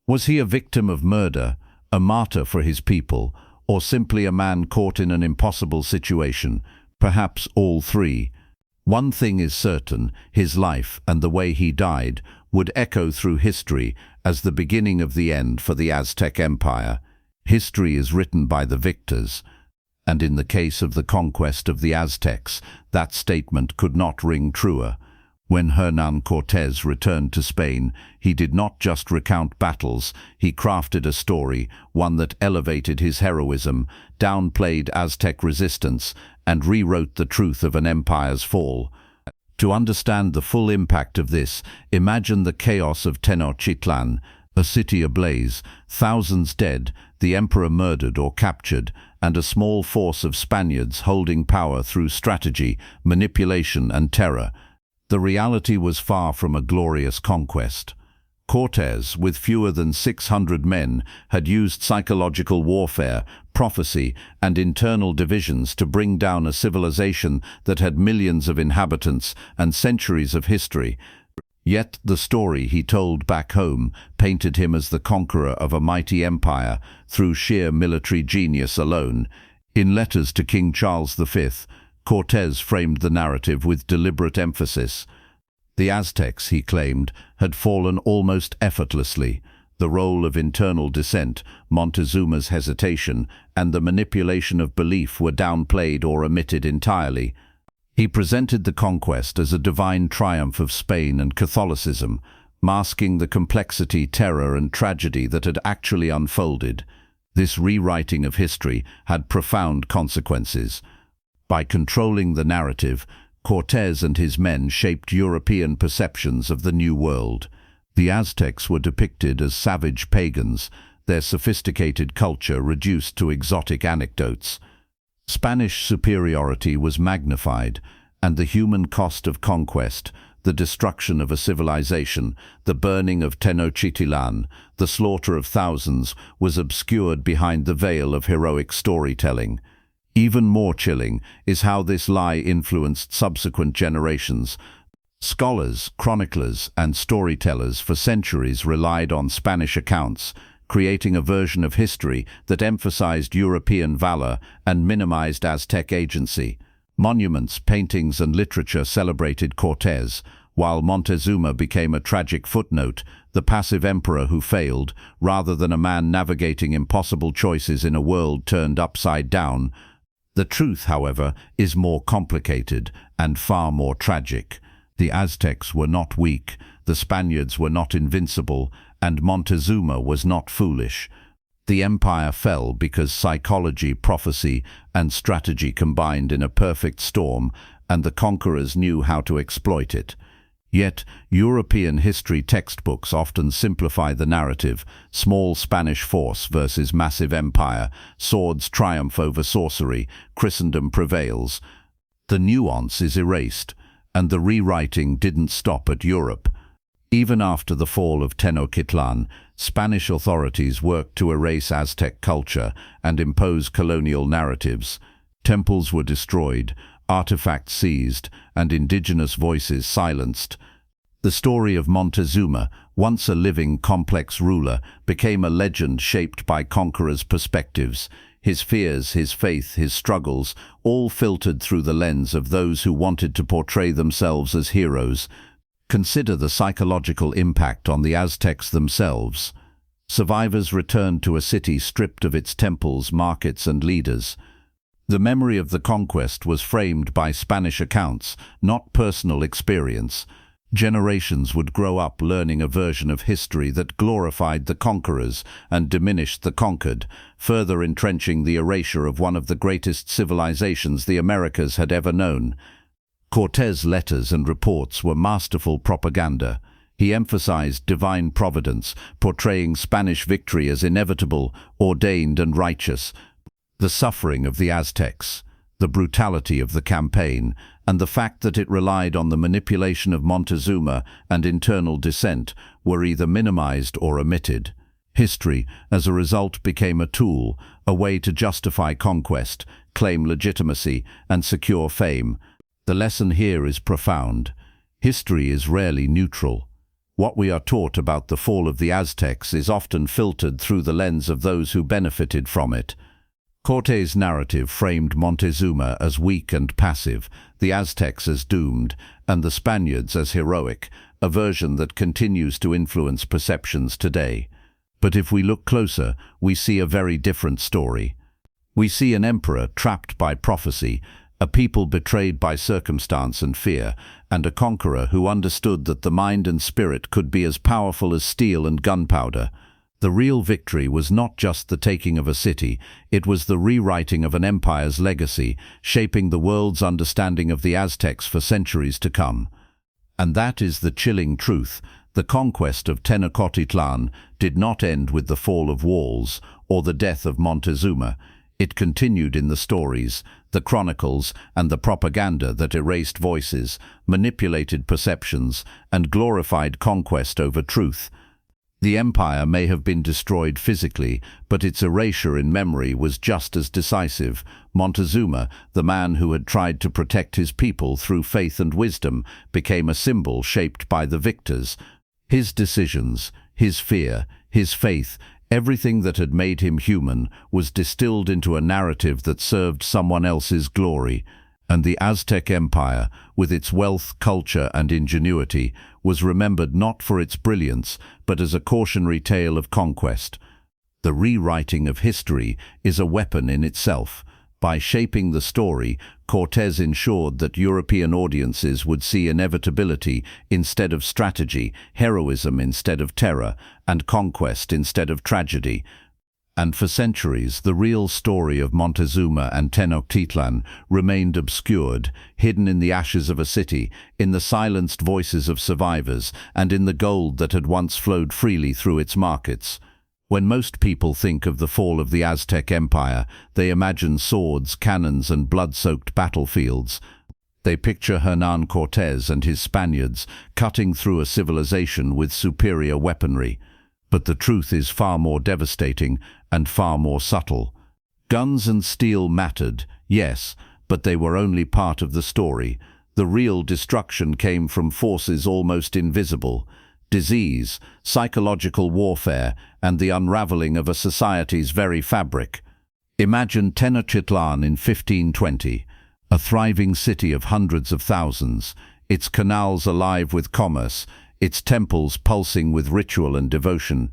[SPEAKER 1] Was he a victim of murder, a martyr for his people, or simply a man caught in an impossible situation? Perhaps all three. One thing is certain: his life and the way he died would echo through history as the beginning of the end for the Aztec Empire. History is written by the victors, and in the case of the conquest of the Aztecs, that statement could not ring truer. When Hernán Cortés returned to Spain, he did not just recount battles, he crafted a story, one that elevated his heroism, downplayed Aztec resistance, and rewrote the truth of an empire's fall. To understand the full impact of this, imagine the chaos of Tenochtitlan, a city ablaze, thousands dead, the emperor murdered or captured, and a small force of Spaniards holding power through strategy, manipulation, and terror. The reality was far from a glorious conquest. Cortés, with fewer than 600 men, had used psychological warfare, prophecy, and internal divisions to bring down a civilization that had millions of inhabitants and centuries of history. Yet the story he told back home painted him as the conqueror of a mighty empire through sheer military genius alone. In letters to King Charles V, Cortés framed the narrative with deliberate emphasis. The Aztecs, he claimed, had fallen almost effortlessly. The role of internal dissent, Montezuma's hesitation, and the manipulation of belief were downplayed or omitted entirely. He presented the conquest as a divine triumph of Spain and Catholicism, masking the complexity, terror, and tragedy that had actually unfolded. This rewriting of history had profound consequences. By controlling the narrative, Cortés and his men shaped European perceptions of the New World. The Aztecs were depicted as savage pagans, their sophisticated culture reduced to exotic anecdotes. Spanish superiority was magnified, and the human cost of conquest, the destruction of a civilization, the burning of Tenochtitlan, the slaughter of thousands, was obscured behind the veil of heroic storytelling. Even more chilling is how this lie influenced subsequent generations. Scholars, chroniclers, and storytellers for centuries relied on Spanish accounts, creating a version of history that emphasized European valor and minimized Aztec agency. Monuments, paintings, and literature celebrated Cortés, while Montezuma became a tragic footnote, the passive emperor who failed, rather than a man navigating impossible choices in a world turned upside down. The truth, however, is more complicated and far more tragic. The Aztecs were not weak, the Spaniards were not invincible, and Montezuma was not foolish. The empire fell because psychology, prophecy, and strategy combined in a perfect storm, and the conquerors knew how to exploit it. Yet, European history textbooks often simplify the narrative: small Spanish force versus massive empire, swords triumph over sorcery, Christendom prevails. The nuance is erased, and the rewriting didn't stop at Europe. Even after the fall of Tenochtitlan, Spanish authorities worked to erase Aztec culture and impose colonial narratives. Temples were destroyed, artifacts seized, and indigenous voices silenced. The story of Montezuma, once a living, complex ruler, became a legend shaped by conquerors' perspectives. His fears, his faith, his struggles, all filtered through the lens of those who wanted to portray themselves as heroes. Consider the psychological impact on the Aztecs themselves. Survivors returned to a city stripped of its temples, markets, and leaders. The memory of the conquest was framed by Spanish accounts, not personal experience. Generations would grow up learning a version of history that glorified the conquerors and diminished the conquered, further entrenching the erasure of one of the greatest civilizations the Americas had ever known. Cortés' letters and reports were masterful propaganda. He emphasized divine providence, portraying Spanish victory as inevitable, ordained, and righteous. The suffering of the Aztecs, the brutality of the campaign, and the fact that it relied on the manipulation of Montezuma and internal dissent were either minimized or omitted. History, as a result, became a tool, a way to justify conquest, claim legitimacy, and secure fame. The lesson here is profound. History is rarely neutral. What we are taught about the fall of the Aztecs is often filtered through the lens of those who benefited from it. Cortés' narrative framed Montezuma as weak and passive, the Aztecs as doomed, and the Spaniards as heroic, a version that continues to influence perceptions today. But if we look closer, we see a very different story. We see an emperor trapped by prophecy, a people betrayed by circumstance and fear, and a conqueror who understood that the mind and spirit could be as powerful as steel and gunpowder. The real victory was not just the taking of a city, it was the rewriting of an empire's legacy, shaping the world's understanding of the Aztecs for centuries to come. And that is the chilling truth. The conquest of Tenochtitlan did not end with the fall of walls or the death of Montezuma. It continued in the stories, the chronicles, and the propaganda that erased voices, manipulated perceptions, and glorified conquest over truth. The empire may have been destroyed physically, but its erasure in memory was just as decisive. Montezuma, the man who had tried to protect his people through faith and wisdom, became a symbol shaped by the victors. His decisions, his fear, his faith, everything that had made him human was distilled into a narrative that served someone else's glory. And the Aztec Empire, with its wealth, culture, and ingenuity, was remembered not for its brilliance, but as a cautionary tale of conquest. The rewriting of history is a weapon in itself. By shaping the story, Cortés ensured that European audiences would see inevitability instead of strategy, heroism instead of terror, and conquest instead of tragedy. And for centuries, the real story of Montezuma and Tenochtitlan remained obscured, hidden in the ashes of a city, in the silenced voices of survivors, and in the gold that had once flowed freely through its markets. When most people think of the fall of the Aztec Empire, they imagine swords, cannons, and blood-soaked battlefields. They picture Hernán Cortés and his Spaniards cutting through a civilization with superior weaponry. But the truth is far more devastating and far more subtle. Guns and steel mattered, yes, but they were only part of the story. The real destruction came from forces almost invisible: disease, psychological warfare, and the unraveling of a society's very fabric. Imagine Tenochtitlan in 1520, a thriving city of hundreds of thousands, its canals alive with commerce, its temples pulsing with ritual and devotion.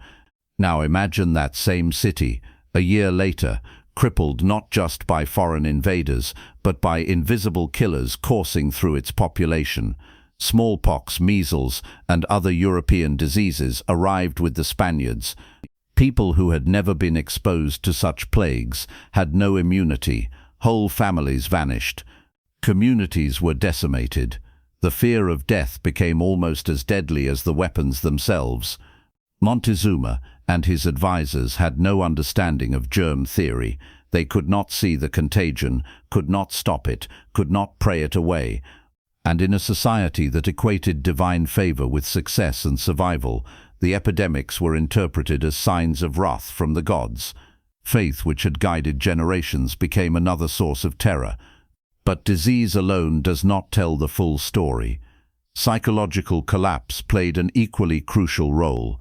[SPEAKER 1] Now imagine that same city, a year later, crippled not just by foreign invaders, but by invisible killers coursing through its population. Smallpox, measles, and other European diseases arrived with the Spaniards. People who had never been exposed to such plagues had no immunity. Whole families vanished. Communities were decimated. The fear of death became almost as deadly as the weapons themselves. Montezuma and his advisors had no understanding of germ theory. They could not see the contagion, could not stop it, could not pray it away. And in a society that equated divine favor with success and survival, the epidemics were interpreted as signs of wrath from the gods. Faith, which had guided generations, became another source of terror. But disease alone does not tell the full story. Psychological collapse played an equally crucial role.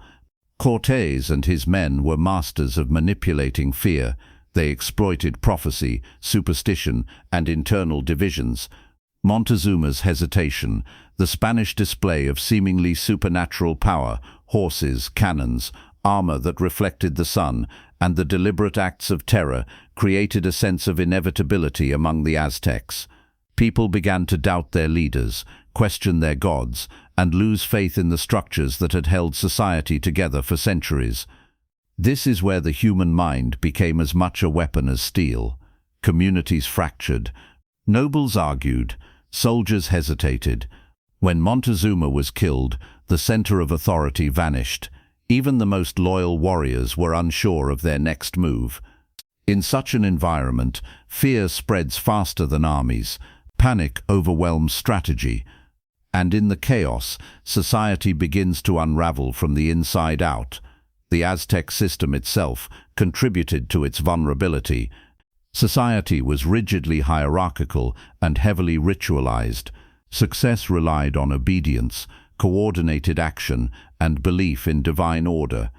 [SPEAKER 1] Cortés and his men were masters of manipulating fear. They exploited prophecy, superstition, and internal divisions. Montezuma's hesitation, the Spanish display of seemingly supernatural power, horses, cannons, armor that reflected the sun, and the deliberate acts of terror created a sense of inevitability among the Aztecs. People began to doubt their leaders, question their gods, and lose faith in the structures that had held society together for centuries. This is where the human mind became as much a weapon as steel. Communities fractured. Nobles argued. Soldiers hesitated. When Montezuma was killed, the center of authority vanished. Even the most loyal warriors were unsure of their next move. In such an environment, fear spreads faster than armies. Panic overwhelms strategy. And in the chaos, society begins to unravel from the inside out. The Aztec system itself contributed to its vulnerability. Society was rigidly hierarchical and heavily ritualized. Success relied on obedience, coordinated action, and belief in divine order.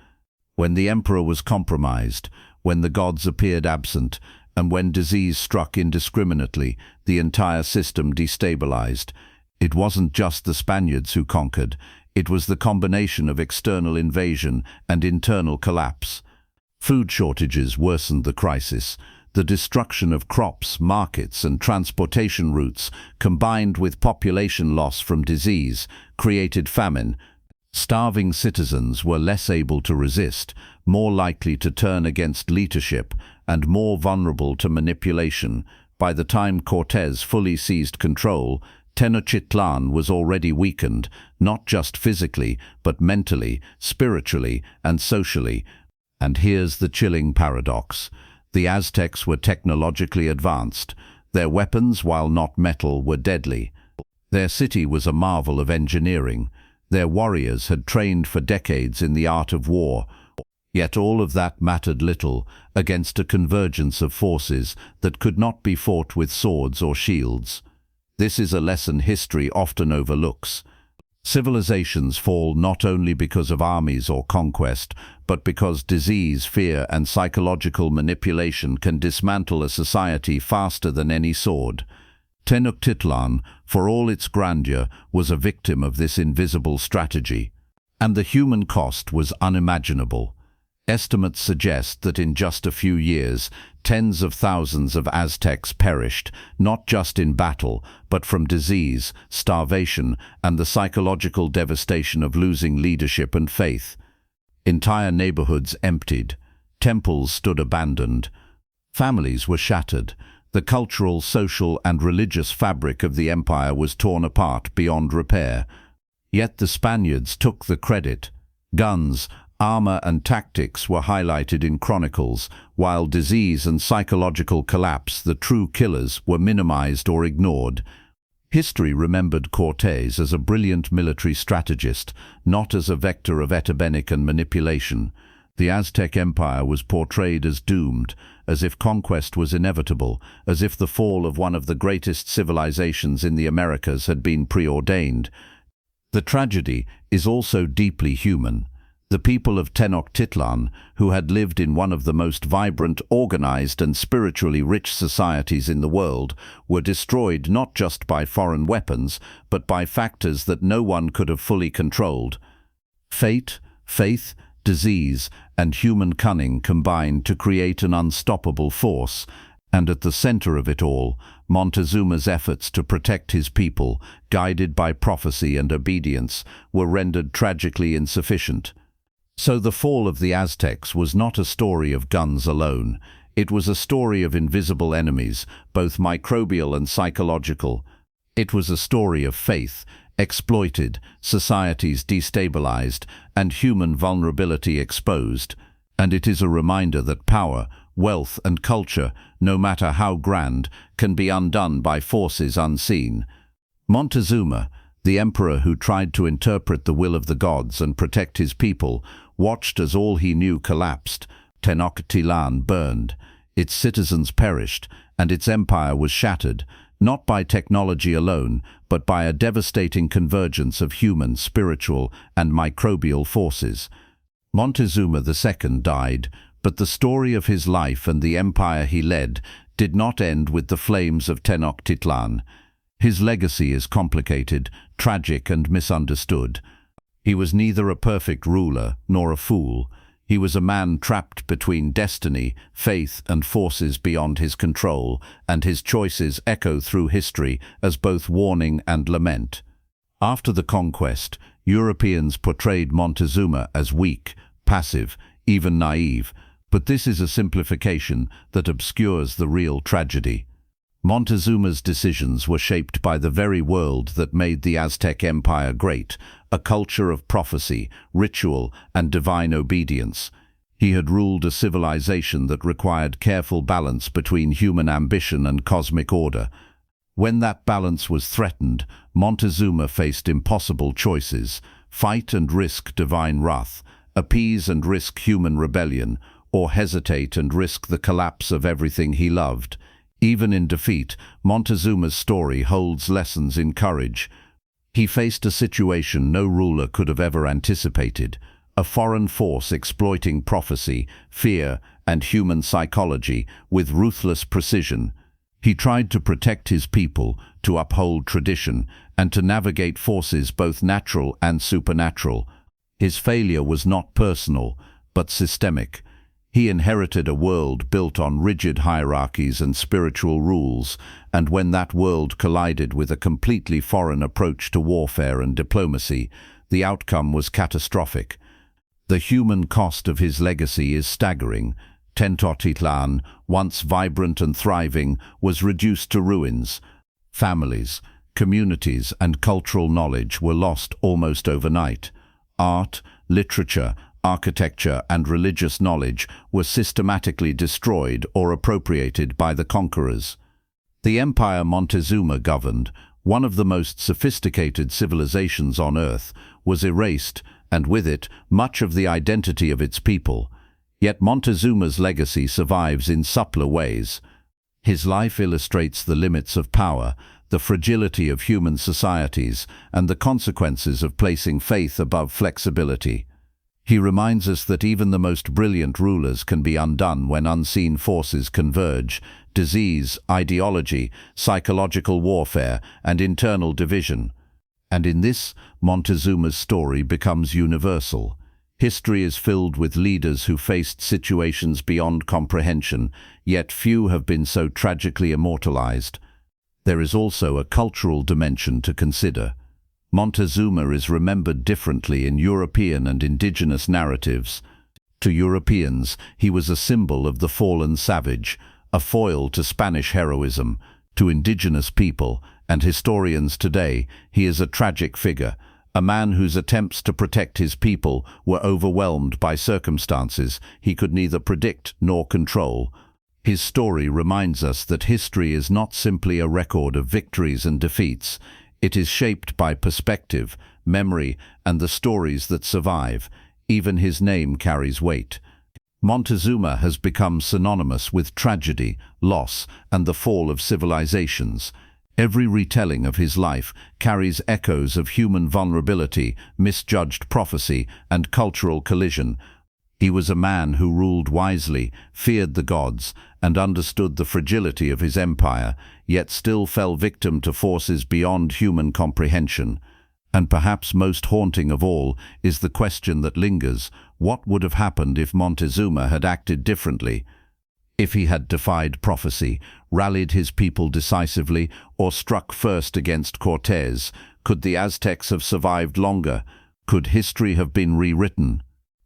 [SPEAKER 1] When the emperor was compromised, when the gods appeared absent, and when disease struck indiscriminately, the entire system destabilized. It wasn't just the Spaniards who conquered. It was the combination of external invasion and internal collapse. Food shortages worsened the crisis. The destruction of crops, markets, and transportation routes, combined with population loss from disease, created famine. Starving citizens were less able to resist, more likely to turn against leadership, and more vulnerable to manipulation. By the time Cortés fully seized control, Tenochtitlan was already weakened, not just physically, but mentally, spiritually, and socially. And here's the chilling paradox. The Aztecs were technologically advanced. Their weapons, while not metal, were deadly. Their city was a marvel of engineering. Their warriors had trained for decades in the art of war. Yet all of that mattered little against a convergence of forces that could not be fought with swords or shields. This is a lesson history often overlooks. Civilizations fall not only because of armies or conquest, but because disease, fear, and psychological manipulation can dismantle a society faster than any sword. Tenochtitlan, for all its grandeur, was a victim of this invisible strategy. And the human cost was unimaginable. Estimates suggest that in just a few years, tens of thousands of Aztecs perished, not just in battle, but from disease, starvation, and the psychological devastation of losing leadership and faith. Entire neighborhoods emptied. Temples stood abandoned. Families were shattered. The cultural, social, and religious fabric of the empire was torn apart beyond repair. Yet the Spaniards took the credit. Guns, armor, and tactics were highlighted in chronicles, while disease and psychological collapse, the true killers, were minimized or ignored. History remembered Cortés as a brilliant military strategist, not as a vector of etiquette and manipulation. The Aztec Empire was portrayed as doomed, as if conquest was inevitable, as if the fall of one of the greatest civilizations in the Americas had been preordained. The tragedy is also deeply human. The people of Tenochtitlán, who had lived in one of the most vibrant, organized, and spiritually rich societies in the world, were destroyed not just by foreign weapons, but by factors that no one could have fully controlled. Fate, faith, disease, and human cunning combined to create an unstoppable force, and at the center of it all, Montezuma's efforts to protect his people, guided by prophecy and obedience, were rendered tragically insufficient. So the fall of the Aztecs was not a story of guns alone. It was a story of invisible enemies, both microbial and psychological. It was a story of faith, exploited, societies destabilized, and human vulnerability exposed. And it is a reminder that power, wealth, and culture, no matter how grand, can be undone by forces unseen. Montezuma, the emperor who tried to interpret the will of the gods and protect his people, watched as all he knew collapsed. Tenochtitlán burned, its citizens perished, and its empire was shattered, not by technology alone, but by a devastating convergence of human, spiritual, and microbial forces. Montezuma II died, but the story of his life and the empire he led did not end with the flames of Tenochtitlán. His legacy is complicated, tragic, and misunderstood. He was neither a perfect ruler nor a fool. He was a man trapped between destiny, faith, and forces beyond his control, and his choices echo through history as both warning and lament. After the conquest, Europeans portrayed Montezuma as weak, passive, even naive, but this is a simplification that obscures the real tragedy. Montezuma's decisions were shaped by the very world that made the Aztec Empire great, a culture of prophecy, ritual, and divine obedience. He had ruled a civilization that required careful balance between human ambition and cosmic order. When that balance was threatened, Montezuma faced impossible choices: fight and risk divine wrath, appease and risk human rebellion, or hesitate and risk the collapse of everything he loved. Even in defeat, Montezuma's story holds lessons in courage. He faced a situation no ruler could have ever anticipated: a foreign force exploiting prophecy, fear, and human psychology with ruthless precision. He tried to protect his people, to uphold tradition, and to navigate forces both natural and supernatural. His failure was not personal, but systemic. He inherited a world built on rigid hierarchies and spiritual rules, and when that world collided with a completely foreign approach to warfare and diplomacy, the outcome was catastrophic. The human cost of his legacy is staggering. Tenochtitlán, once vibrant and thriving, was reduced to ruins. Families, communities, and cultural knowledge were lost almost overnight. Art, literature, architecture, and religious knowledge were systematically destroyed or appropriated by the conquerors. The empire Montezuma governed, one of the most sophisticated civilizations on Earth, was erased, and with it, much of the identity of its people. Yet Montezuma's legacy survives in subtler ways. His life illustrates the limits of power, the fragility of human societies, and the consequences of placing faith above flexibility. He reminds us that even the most brilliant rulers can be undone when unseen forces converge: disease, ideology, psychological warfare, and internal division. And in this, Montezuma's story becomes universal. History is filled with leaders who faced situations beyond comprehension, yet few have been so tragically immortalized. There is also a cultural dimension to consider. Montezuma is remembered differently in European and indigenous narratives. To Europeans, he was a symbol of the fallen savage, a foil to Spanish heroism. To indigenous people and historians today, he is a tragic figure, a man whose attempts to protect his people were overwhelmed by circumstances he could neither predict nor control. His story reminds us that history is not simply a record of victories and defeats. It is shaped by perspective, memory, and the stories that survive. Even his name carries weight. Montezuma has become synonymous with tragedy, loss, and the fall of civilizations. Every retelling of his life carries echoes of human vulnerability, misjudged prophecy, and cultural collision. He was a man who ruled wisely, feared the gods, and understood the fragility of his empire, yet still fell victim to forces beyond human comprehension. And perhaps most haunting of all is the question that lingers: what would have happened if Montezuma had acted differently? If he had defied prophecy, rallied his people decisively, or struck first against Cortés, could the Aztecs have survived longer? Could history have been rewritten?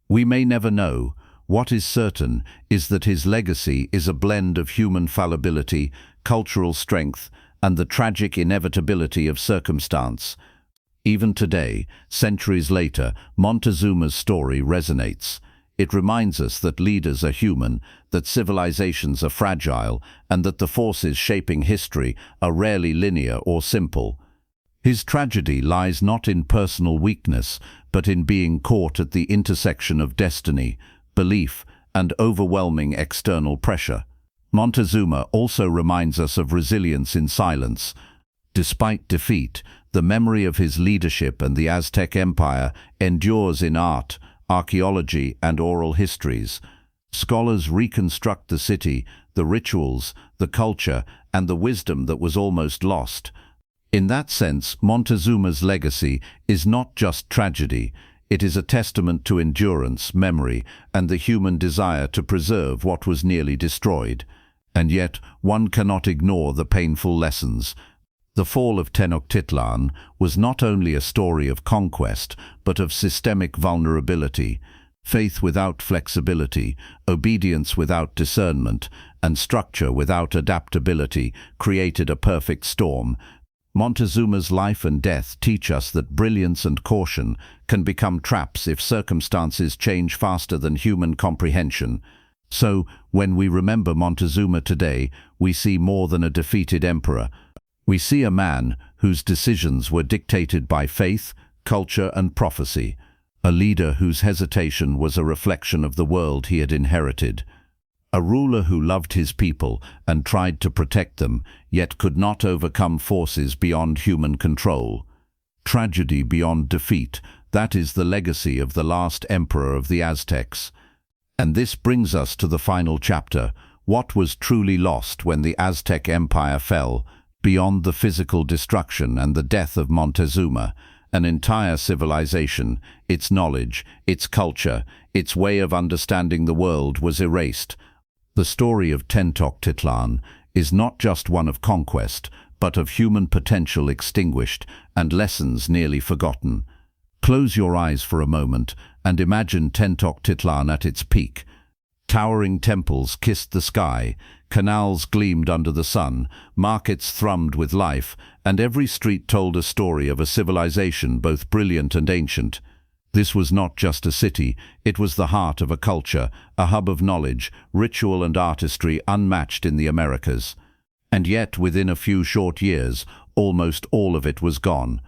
[SPEAKER 1] We may never know. What is certain is that his legacy is a blend of human fallibility, cultural strength, and the tragic inevitability of circumstance. Even today, centuries later, Montezuma's story resonates. It reminds us that leaders are human, that civilizations are fragile, and that the forces shaping history are rarely linear or simple. His tragedy lies not in personal weakness, but in being caught at the intersection of destiny, belief, and overwhelming external pressure. Montezuma also reminds us of resilience in silence. Despite defeat, the memory of his leadership and the Aztec Empire endures in art, archaeology, and oral histories. Scholars reconstruct the city, the rituals, the culture, and the wisdom that was almost lost. In that sense, Montezuma's legacy is not just tragedy. It is a testament to endurance, memory, and the human desire to preserve what was nearly destroyed. And yet, one cannot ignore the painful lessons. The fall of Tenochtitlán was not only a story of conquest, but of systemic vulnerability. Faith without flexibility, obedience without discernment, and structure without adaptability created a perfect storm. Montezuma's life and death teach us that brilliance and caution can become traps if circumstances change faster than human comprehension. So, when we remember Montezuma today, we see more than a defeated emperor. We see a man whose decisions were dictated by faith, culture, and prophecy, a leader whose hesitation was a reflection of the world he had inherited, a ruler who loved his people and tried to protect them, yet could not overcome forces beyond human control. Tragedy beyond defeat, that is the legacy of the last emperor of the Aztecs. And this brings us to the final chapter: what was truly lost when the Aztec Empire fell? Beyond the physical destruction and the death of Montezuma, an entire civilization, its knowledge, its culture, its way of understanding the world was erased. The story of Tenochtitlán is not just one of conquest, but of human potential extinguished and lessons nearly forgotten. Close your eyes for a moment and imagine Tenochtitlán at its peak. Towering temples kissed the sky, canals gleamed under the sun, markets thrummed with life, and every street told a story of a civilization both brilliant and ancient. This was not just a city, it was the heart of a culture, a hub of knowledge, ritual and artistry unmatched in the Americas. And yet, within a few short years, almost all of it was gone.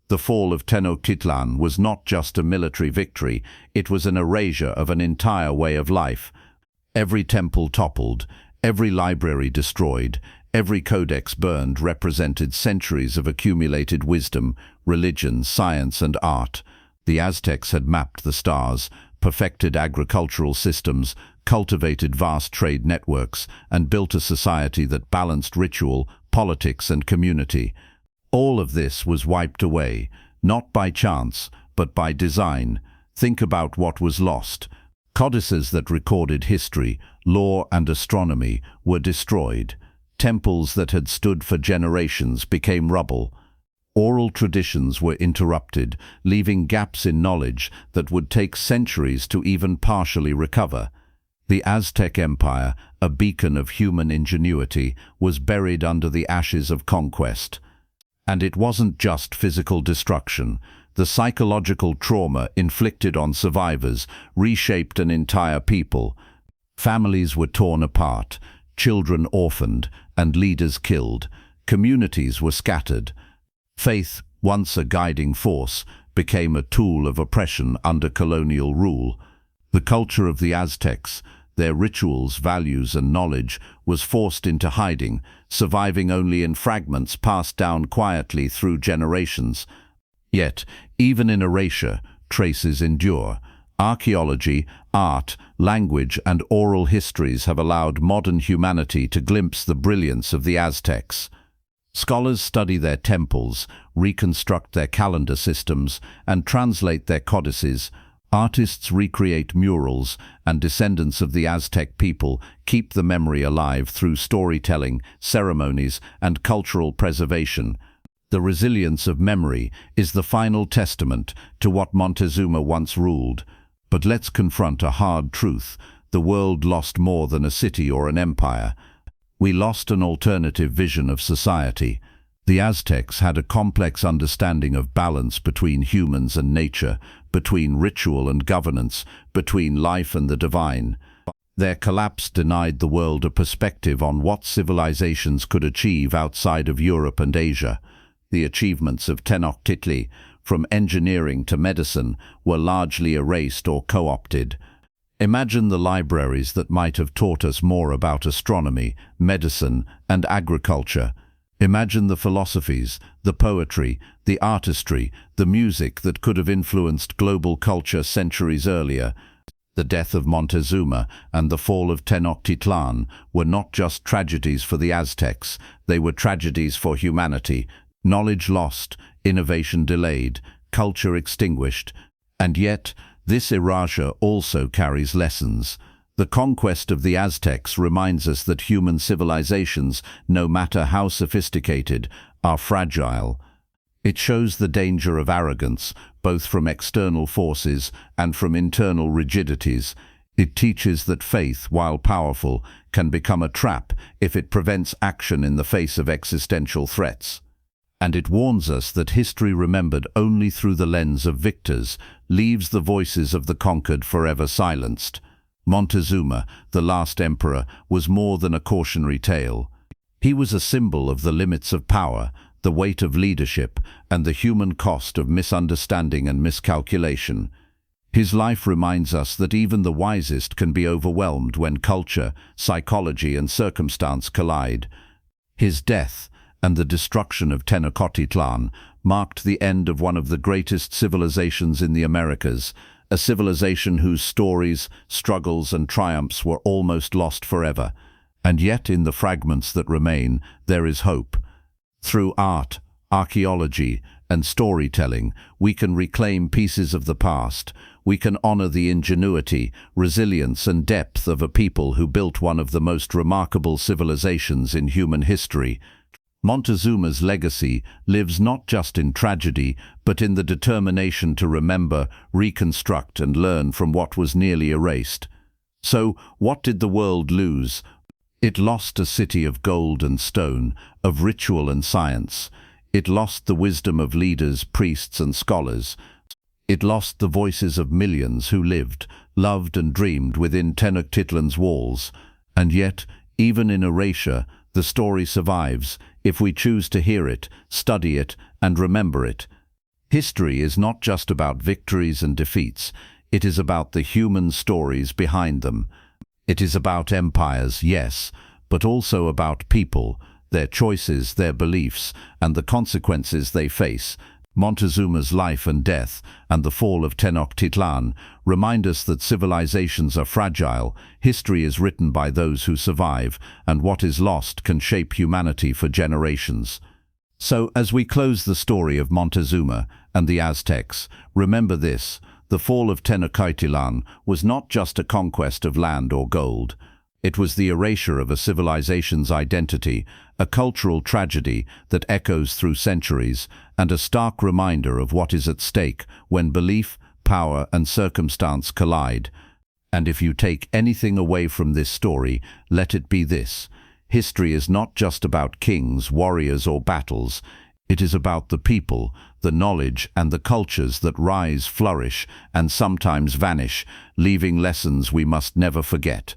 [SPEAKER 1] The fall of Tenochtitlan was not just a military victory, it was an erasure of an entire way of life. Every temple toppled, every library destroyed, every codex burned represented centuries of accumulated wisdom, religion, science, and art. The Aztecs had mapped the stars, perfected agricultural systems, cultivated vast trade networks, and built a society that balanced ritual, politics, and community. All of this was wiped away, not by chance, but by design. Think about what was lost. Codices that recorded history, law and astronomy were destroyed. Temples that had stood for generations became rubble. Oral traditions were interrupted, leaving gaps in knowledge that would take centuries to even partially recover. The Aztec Empire, a beacon of human ingenuity, was buried under the ashes of conquest. And it wasn't just physical destruction. The psychological trauma inflicted on survivors reshaped an entire people. Families were torn apart, children orphaned, and leaders killed. Communities were scattered. Faith, once a guiding force, became a tool of oppression under colonial rule. The culture of the Aztecs, their rituals, values, and knowledge, was forced into hiding, surviving only in fragments passed down quietly through generations. Yet, even in erasure, traces endure. Archaeology, art, language, and oral histories have allowed modern humanity to glimpse the brilliance of the Aztecs. Scholars study their temples, reconstruct their calendar systems, and translate their codices. Artists recreate murals, and descendants of the Aztec people keep the memory alive through storytelling, ceremonies, and cultural preservation. The resilience of memory is the final testament to what Montezuma once ruled. But let's confront a hard truth. The world lost more than a city or an empire. We lost an alternative vision of society. The Aztecs had a complex understanding of balance between humans and nature, between ritual and governance, between life and the divine. Their collapse denied the world a perspective on what civilizations could achieve outside of Europe and Asia. The achievements of Tenochtitlan, from engineering to medicine, were largely erased or co-opted. Imagine the libraries that might have taught us more about astronomy, medicine, and agriculture. Imagine the philosophies, the poetry, the artistry, the music that could have influenced global culture centuries earlier. The death of Montezuma and the fall of Tenochtitlan were not just tragedies for the Aztecs, they were tragedies for humanity. Knowledge lost, innovation delayed, culture extinguished. And yet, this erasure also carries lessons. The conquest of the Aztecs reminds us that human civilizations, no matter how sophisticated, are fragile. It shows the danger of arrogance, both from external forces and from internal rigidities. It teaches that faith, while powerful, can become a trap if it prevents action in the face of existential threats. And it warns us that history remembered only through the lens of victors leaves the voices of the conquered forever silenced. Montezuma, the last emperor, was more than a cautionary tale. He was a symbol of the limits of power, the weight of leadership, and the human cost of misunderstanding and miscalculation. His life reminds us that even the wisest can be overwhelmed when culture, psychology, and circumstance collide. His death, and the destruction of Tenochtitlan, marked the end of one of the greatest civilizations in the Americas, a civilization whose stories, struggles, and triumphs were almost lost forever. And yet, in the fragments that remain, there is hope. Through art, archaeology, and storytelling, we can reclaim pieces of the past. We can honor the ingenuity, resilience, and depth of a people who built one of the most remarkable civilizations in human history. Montezuma's legacy lives not just in tragedy, but in the determination to remember, reconstruct, and learn from what was nearly erased. So, what did the world lose? It lost a city of gold and stone, of ritual and science. It lost the wisdom of leaders, priests, and scholars. It lost the voices of millions who lived, loved, and dreamed within Tenochtitlan's walls. And yet, even in erasure, the story survives, if we choose to hear it, study it, and remember it. History is not just about victories and defeats, it is about the human stories behind them. It is about empires, yes, but also about people, their choices, their beliefs, and the consequences they face. Montezuma's life and death, and the fall of Tenochtitlan, remind us that civilizations are fragile, history is written by those who survive, and what is lost can shape humanity for generations. So, as we close the story of Montezuma and the Aztecs, remember this: The fall of Tenochtitlan was not just a conquest of land or gold. It was the erasure of a civilization's identity, a cultural tragedy that echoes through centuries, and a stark reminder of what is at stake when belief, power, and circumstance collide. And if you take anything away from this story, let it be this: history is not just about kings, warriors, or battles. It is about the people, the knowledge, and the cultures that rise, flourish, and sometimes vanish, leaving lessons we must never forget.